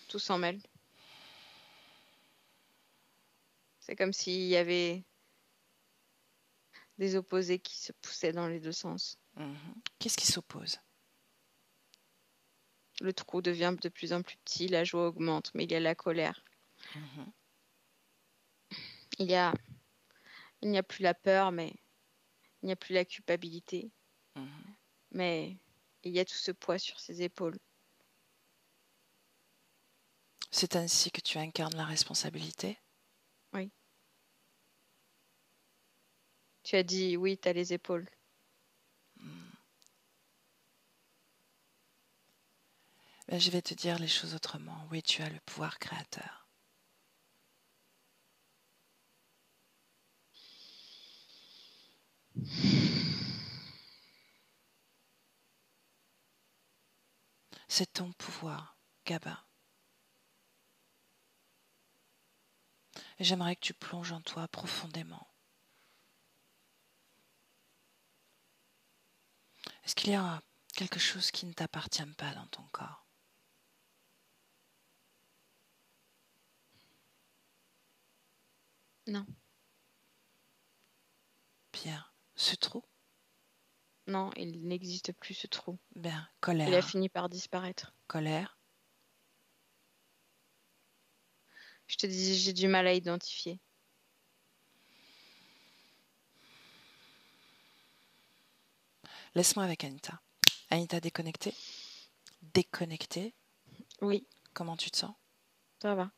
Tout s'en mêle. C'est comme s'il y avait des opposés qui se poussaient dans les deux sens. Qu'est-ce qui s'oppose? Le trou devient de plus en plus petit, la joie augmente, mais il y a la colère. Il n'y a plus la peur, mais il n'y a plus la culpabilité. Mais il y a tout ce poids sur ses épaules. C'est ainsi que tu incarnes la responsabilité? Oui. Tu as dit oui, tu as les épaules. Ben, je vais te dire les choses autrement. Oui, tu as le pouvoir créateur. C'est ton pouvoir, Gabin. Et j'aimerais que tu plonges en toi profondément. Est-ce qu'il y a quelque chose qui ne t'appartient pas dans ton corps? Non. Bien. Ce trou? Non, il n'existe plus ce trou. Bien. Il a Colère. fini par disparaître. Colère. Je te dis, j'ai du mal à identifier. Laisse-moi avec Anita. Anita, déconnectée? Déconnectée? Oui, Comment tu te sens? ça va.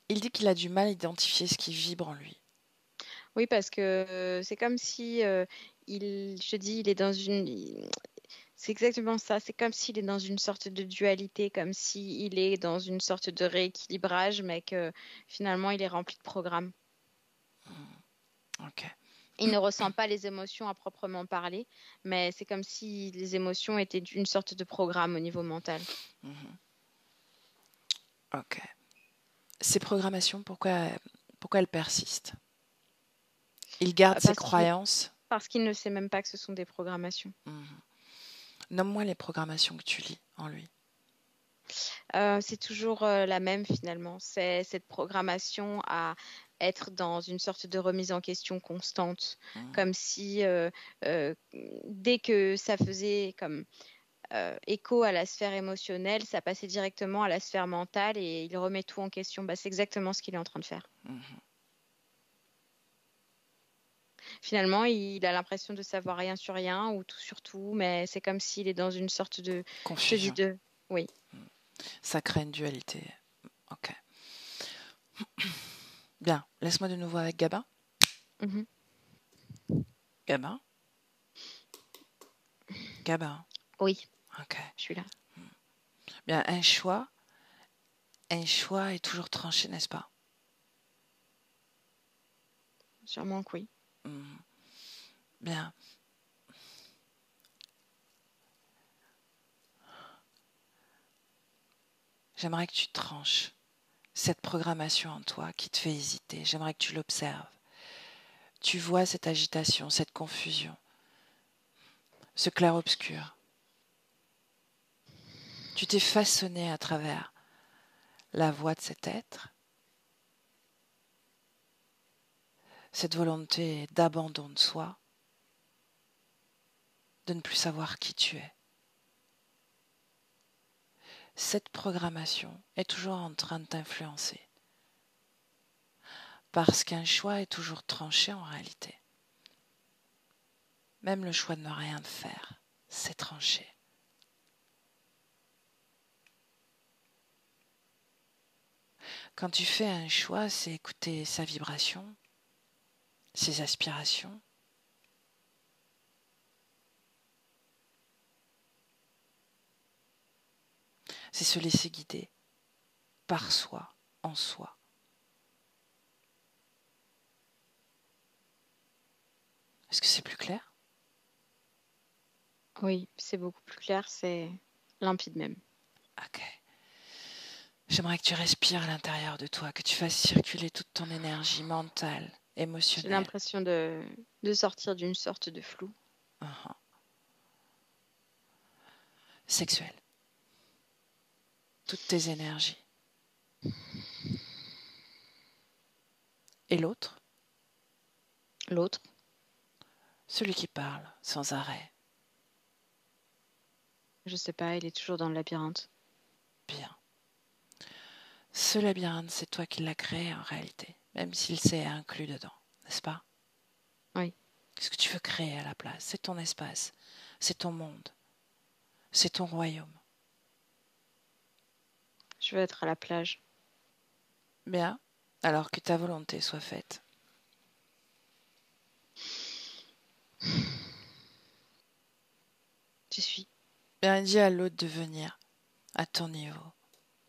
Il dit qu'il a du mal à identifier ce qui vibre en lui. Oui, parce que c'est comme si je te dis, il est dans une. C'est exactement ça. C'est comme s'il est dans une sorte de dualité, comme s'il est dans une sorte de rééquilibrage, mais que finalement, il est rempli de programmes. Ok. Il ne ressent pas les émotions à proprement parler, mais c'est comme si les émotions étaient une sorte de programme au niveau mental. Ok. Ces programmations, pourquoi elles persistent? Il garde ses croyances? Parce qu'il ne sait même pas que ce sont des programmations. Nomme-moi les programmations que tu lis en lui. C'est toujours la même finalement. C'est cette programmation à être dans une sorte de remise en question constante, comme si dès que ça faisait comme écho à la sphère émotionnelle, ça passait directement à la sphère mentale et il remet tout en question. Bah, c'est exactement ce qu'il est en train de faire. Finalement, il a l'impression de savoir rien sur rien ou tout sur tout, mais c'est comme s'il est dans une sorte de Confusion. Oui. Ça crée une dualité. Ok. Bien. Laisse-moi de nouveau avec Gabin. Gabin? Gabin? Oui. Ok. Je suis là. Bien, un choix est toujours tranché, n'est-ce pas? Sûrement que oui. Bien. J'aimerais que tu tranches cette programmation en toi qui te fait hésiter. J'aimerais que tu l'observes. Tu vois cette agitation, cette confusion, ce clair-obscur. Tu t'es façonné à travers la voix de cet être, cette volonté d'abandon de soi, de ne plus savoir qui tu es. Cette programmation est toujours en train de t'influencer. Parce qu'un choix est toujours tranché en réalité. Même le choix de ne rien faire, c'est tranché. Quand tu fais un choix, c'est écouter sa vibration, ses aspirations. C'est se laisser guider par soi, en soi. Est-ce que c'est plus clair? Oui, c'est beaucoup plus clair, c'est limpide même. Ok. J'aimerais que tu respires à l'intérieur de toi, que tu fasses circuler toute ton énergie mentale, J'ai émotionnelle. l'impression de sortir d'une sorte de flou. Sexuelle. Toutes tes énergies. Et l'autre? L'autre, Celui qui parle sans arrêt. je sais pas, il est toujours dans le labyrinthe. Bien. Ce labyrinthe, c'est toi qui l'as créé en réalité, même s'il s'est inclus dedans, n'est-ce pas? Oui. Qu'est-ce que tu veux créer à la place? C'est ton espace, c'est ton monde, c'est ton royaume. Je veux être à la plage. Bien, alors que ta volonté soit faite. Tu suis. Bien, dis à l'autre de venir à ton niveau.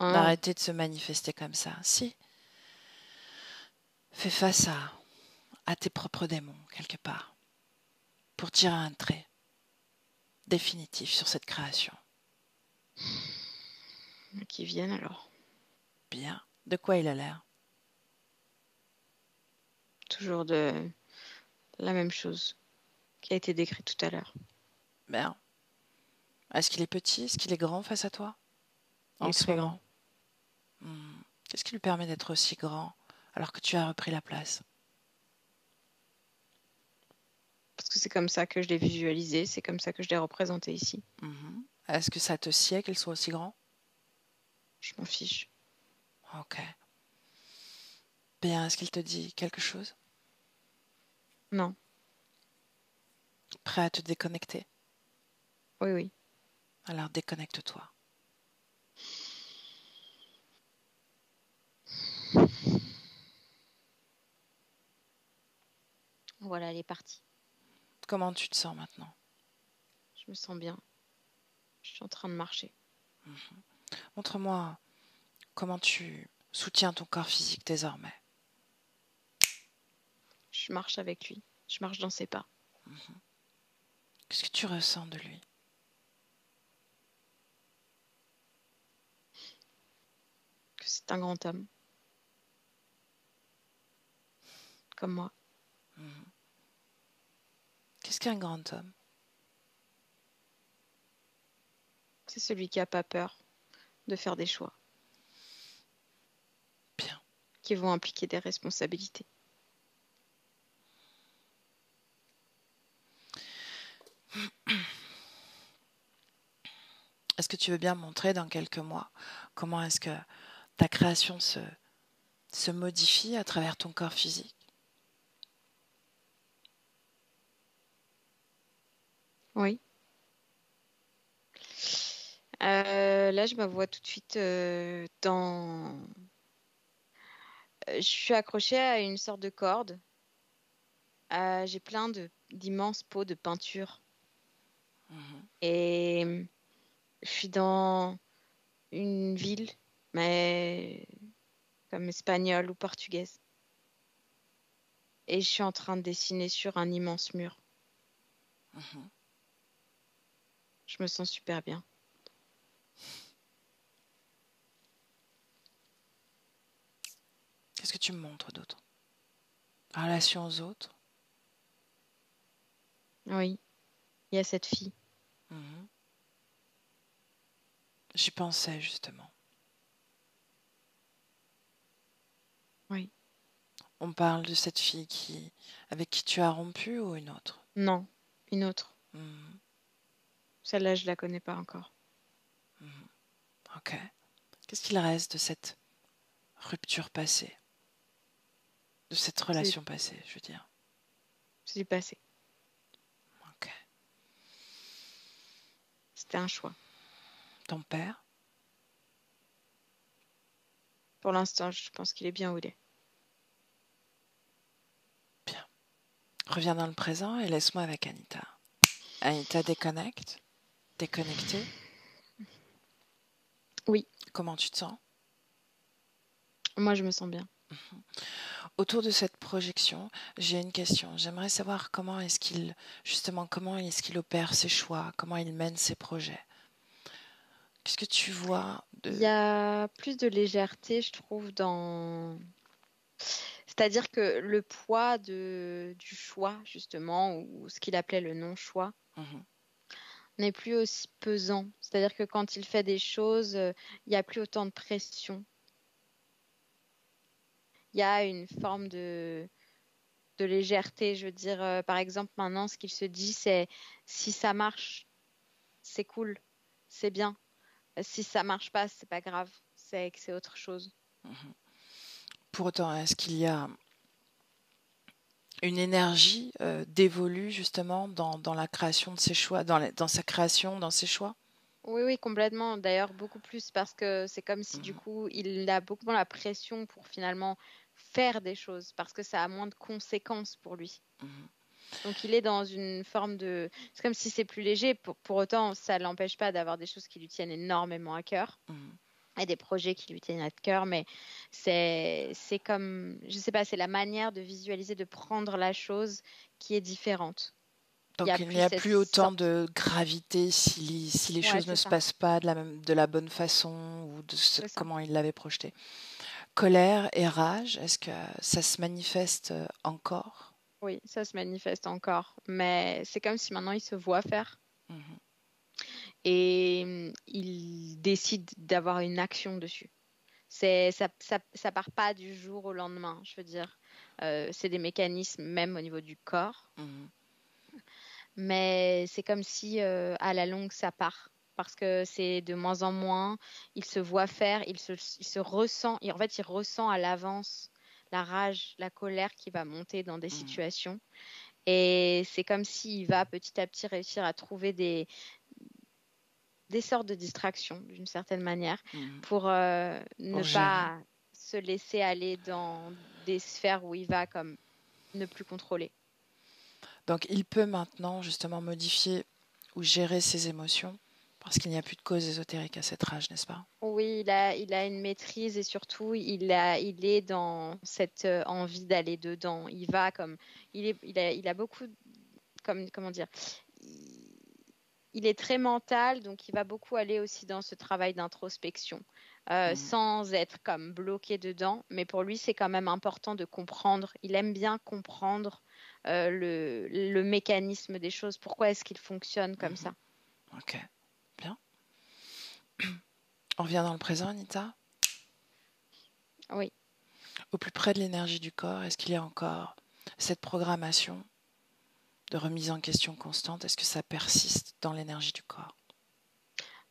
Hein, D'arrêter de se manifester comme ça. Si, fais face à tes propres démons, quelque part, pour tirer un trait définitif sur cette création. qui viennent alors. Bien. De quoi il a l'air? Toujours de la même chose qui a été décrite tout à l'heure. Bien. Est-ce qu'il est petit? Est-ce qu'il est grand face à toi? Il est très grand. Qu'est-ce qui lui permet d'être aussi grand alors que tu as repris la place? Parce que c'est comme ça que je l'ai visualisé, c'est comme ça que je l'ai représenté ici. Est-ce que ça te sied qu'il soit aussi grand? Je m'en fiche. Ok. Bien, est-ce qu'il te dit quelque chose? Non. Prêt à te déconnecter? Oui, oui. Alors déconnecte-toi. Voilà, elle est partie. Comment tu te sens maintenant? Je me sens bien. Je suis en train de marcher. Montre-moi comment tu soutiens ton corps physique désormais. Je marche avec lui. Je marche dans ses pas. Qu'est-ce que tu ressens de lui? Que c'est un grand homme. Comme moi. Qu'est-ce qu'un grand homme? C'est celui qui n'a pas peur de faire des choix. Bien. Qui vont impliquer des responsabilités. Est-ce que tu veux bien montrer dans quelques mois comment est-ce que ta création se modifie à travers ton corps physique? Oui. Là, je me vois tout de suite dans... je suis accrochée à une sorte de corde. J'ai plein d'immenses pots de peinture. Et je suis dans une ville, mais comme espagnole ou portugaise. Et je suis en train de dessiner sur un immense mur. Je me sens super bien. Qu'est-ce que tu me montres d'autre? Relation aux autres? Oui, il y a cette fille. J'y pensais justement. Oui. On parle de cette fille avec qui tu as rompu ou une autre? Non, une autre. Celle-là, je la connais pas encore. Ok. Qu'est-ce qu'il reste de cette rupture passée? De cette relation passée, je veux dire. C'est du passé. Ok. C'était un choix. Ton père? Pour l'instant, je pense qu'il est bien où il est. Bien. Reviens dans le présent et laisse-moi avec Anita. Anita, déconnecte. Déconnectée. Oui. Comment tu te sens? Moi, je me sens bien. Autour de cette projection, j'ai une question. J'aimerais savoir comment est-ce qu'il opère ses choix, comment il mène ses projets. Qu'est-ce que tu vois Il y a plus de légèreté, je trouve, C'est-à-dire que le poids du choix, justement, ou ce qu'il appelait le non-choix, n'est plus aussi pesant. C'est-à-dire que quand il fait des choses, il n'y a plus autant de pression. Il y a une forme de légèreté. Je veux dire, par exemple, maintenant, ce qu'il se dit, c'est si ça marche, c'est cool, c'est bien. Si ça marche pas, c'est pas grave, c'est que c'est autre chose. Pour autant, est-ce qu'il y a une énergie dévolue justement dans la création de ses choix, dans sa création, dans ses choix? Oui, complètement. D'ailleurs, beaucoup plus parce que c'est comme si du coup, il a beaucoup moins la pression pour finalement faire des choses parce que ça a moins de conséquences pour lui. Donc, il est dans une forme de... C'est comme si c'est plus léger. Pour autant, ça ne l'empêche pas d'avoir des choses qui lui tiennent énormément à cœur et des projets qui lui tiennent à cœur. Mais c'est comme... Je sais pas, c'est la manière de visualiser, de prendre la chose qui est différente. Donc il n'y a plus autant de gravité si les choses ne se passent pas de la bonne façon ou comment il l'avait projeté. Colère et rage, est-ce que ça se manifeste encore? Oui, ça se manifeste encore, mais c'est comme si maintenant il se voit faire et il décide d'avoir une action dessus. Ça part pas du jour au lendemain, je veux dire. C'est des mécanismes même au niveau du corps, mais c'est comme si à la longue ça part. Parce que c'est de moins en moins, il se voit faire, il se ressent, et en fait il ressent à l'avance la rage, la colère qui va monter dans des situations. Et c'est comme s'il va petit à petit réussir à trouver des sortes de distractions d'une certaine manière pour ne pas se laisser aller dans des sphères où il va comme ne plus contrôler. Donc il peut maintenant justement modifier ou gérer ses émotions parce qu'il n'y a plus de cause ésotérique à cette rage, n'est-ce pas? Oui, il a une maîtrise et surtout il est dans cette envie d'aller dedans. Il va comme il a beaucoup comment dire. Il est très mental, donc il va beaucoup aller aussi dans ce travail d'introspection, sans être comme bloqué dedans. Mais pour lui, c'est quand même important de comprendre. Il aime bien comprendre le mécanisme des choses. Pourquoi est-ce qu'il fonctionne comme ça? Ok, bien. On revient dans le présent, Anita? Oui. Au plus près de l'énergie du corps, est-ce qu'il y a encore cette programmation de remise en question constante? Est-ce que ça persiste dans l'énergie du corps?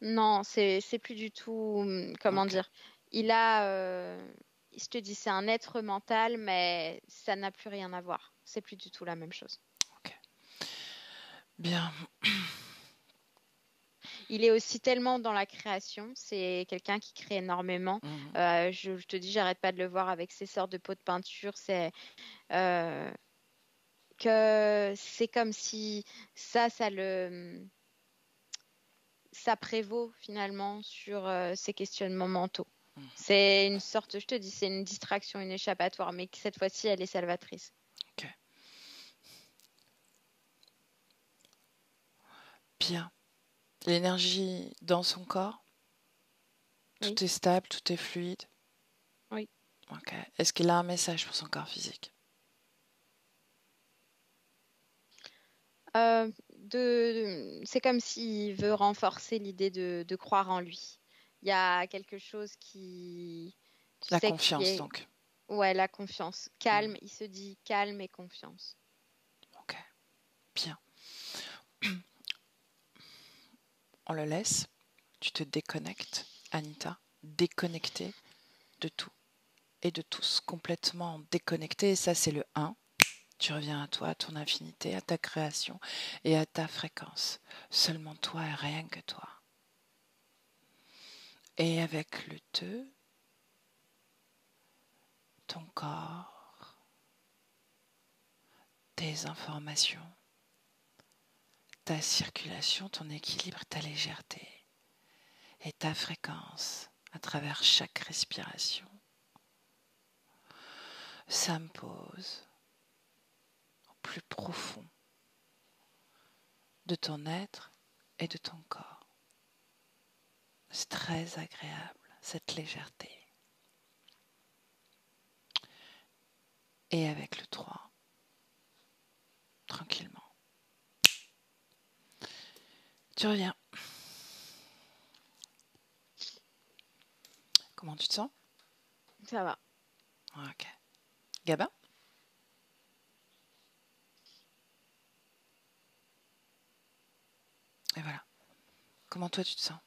Non, c'est plus du tout, comment dire. Je te dis, c'est un être mental, mais ça n'a plus rien à voir. C'est plus du tout la même chose. Ok. Bien. Il est aussi tellement dans la création, c'est quelqu'un qui crée énormément. Je te dis, j'arrête pas de le voir avec ses sortes de pots de peinture. C'est que c'est comme si ça prévaut finalement sur ses questionnements mentaux. C'est une sorte, je te dis, c'est une distraction, une échappatoire, mais cette fois-ci, elle est salvatrice. Ok. Bien. L'énergie dans son corps? Tout est stable, tout est fluide? Oui. Ok. Est-ce qu'il a un message pour son corps physique? C'est comme s'il veut renforcer l'idée de croire en lui. Il y a quelque chose qui... La confiance, donc. Ouais, la confiance. Calme, il se dit calme et confiance. Ok, bien. On le laisse. Tu te déconnectes, Anita. Déconnectée de tout et de tous. Complètement déconnectée. Et ça, c'est le 1. Tu reviens à toi, à ton infinité, à ta création et à ta fréquence. Seulement toi et rien que toi. Et avec le 2, ton corps, tes informations, ta circulation, ton équilibre, ta légèreté et ta fréquence à travers chaque respiration s'impose au plus profond de ton être et de ton corps. C'est très agréable, cette légèreté. Et avec le 3, tranquillement, tu reviens. Comment tu te sens? Ça va. Ok. Gabin? Et voilà. Comment toi tu te sens?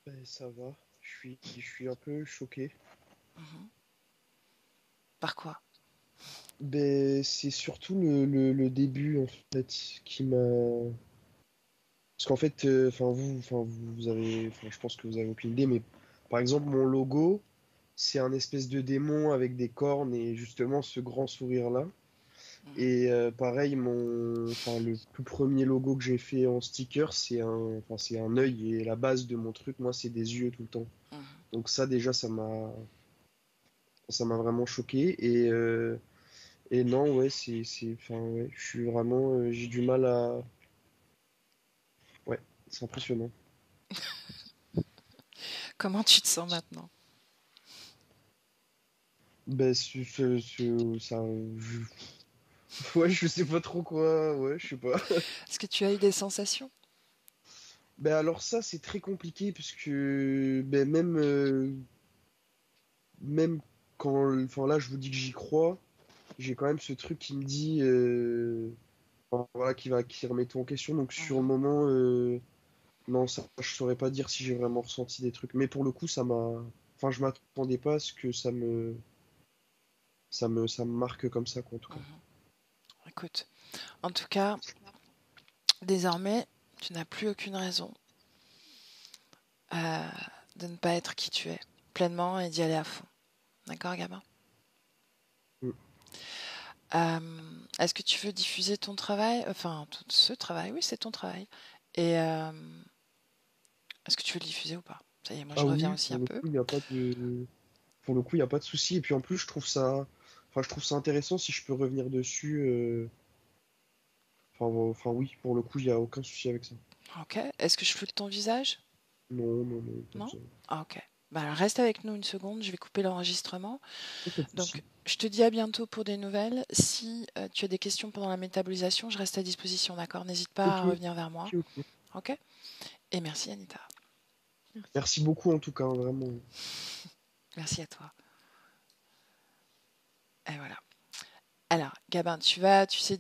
Ben, ça va. Je suis un peu choqué. Mhm. Par quoi? Ben, c'est surtout le début en fait qui m'a. Parce qu'en fait, vous avez, enfin, je pense que vous avez aucune idée, mais par exemple, mon logo, c'est un espèce de démon avec des cornes et justement ce grand sourire-là. Mhm. Et pareil, le tout premier logo que j'ai fait en sticker, c'est un œil et la base de mon truc, moi, c'est des yeux tout le temps. Mhm. Donc ça, déjà, ça m'a vraiment choqué. Et non, ouais, enfin, ouais, je suis vraiment, j'ai du mal à, ouais, c'est impressionnant. Comment tu te sens maintenant? Ben, ça, ouais, je sais pas trop quoi, ouais, je sais pas. Est-ce que tu as eu des sensations? Ben alors ça, c'est très compliqué parce que ben, même quand, enfin là, je vous dis que j'y crois, j'ai quand même ce truc qui me dit, enfin, voilà, qui remet tout en question. Donc sur le Mhm. moment, non, ça, je saurais pas dire si j'ai vraiment ressenti des trucs. Mais pour le coup, enfin, je m'attendais pas à ce que ça me marque comme ça, quoi, en tout cas. Mhm. Écoute, en tout cas, désormais, tu n'as plus aucune raison euh, de ne pas être qui tu es pleinement et d'y aller à fond. D'accord, Gabin? Mm. Est-ce que tu veux diffuser ton travail? Enfin, tout ce travail, oui, c'est ton travail. Et est-ce que tu veux le diffuser ou pas? Ça y est, moi je Ah reviens oui, aussi pour un le peu. coup, il n'y a pas de, pour le coup, il y a pas de souci. Et puis en plus, je trouve ça intéressant si je peux revenir dessus. Enfin, oui, pour le coup, il n'y a aucun souci avec ça. Ok. Est-ce que je floute ton visage? Non, non, non, pas Non? besoin. Ah, ok. Bah, alors, reste avec nous une seconde, je vais couper l'enregistrement. Oh, pas de Donc, souci. je te dis à bientôt pour des nouvelles. Si tu as des questions pendant la métabolisation, je reste à disposition, d'accord? N'hésite pas Ok, à revenir vers moi. ok, ok. Ok? Et merci Anita. Merci. Merci beaucoup en tout cas, hein, vraiment. Merci à toi. Et voilà. Alors, Gabin, tu sais,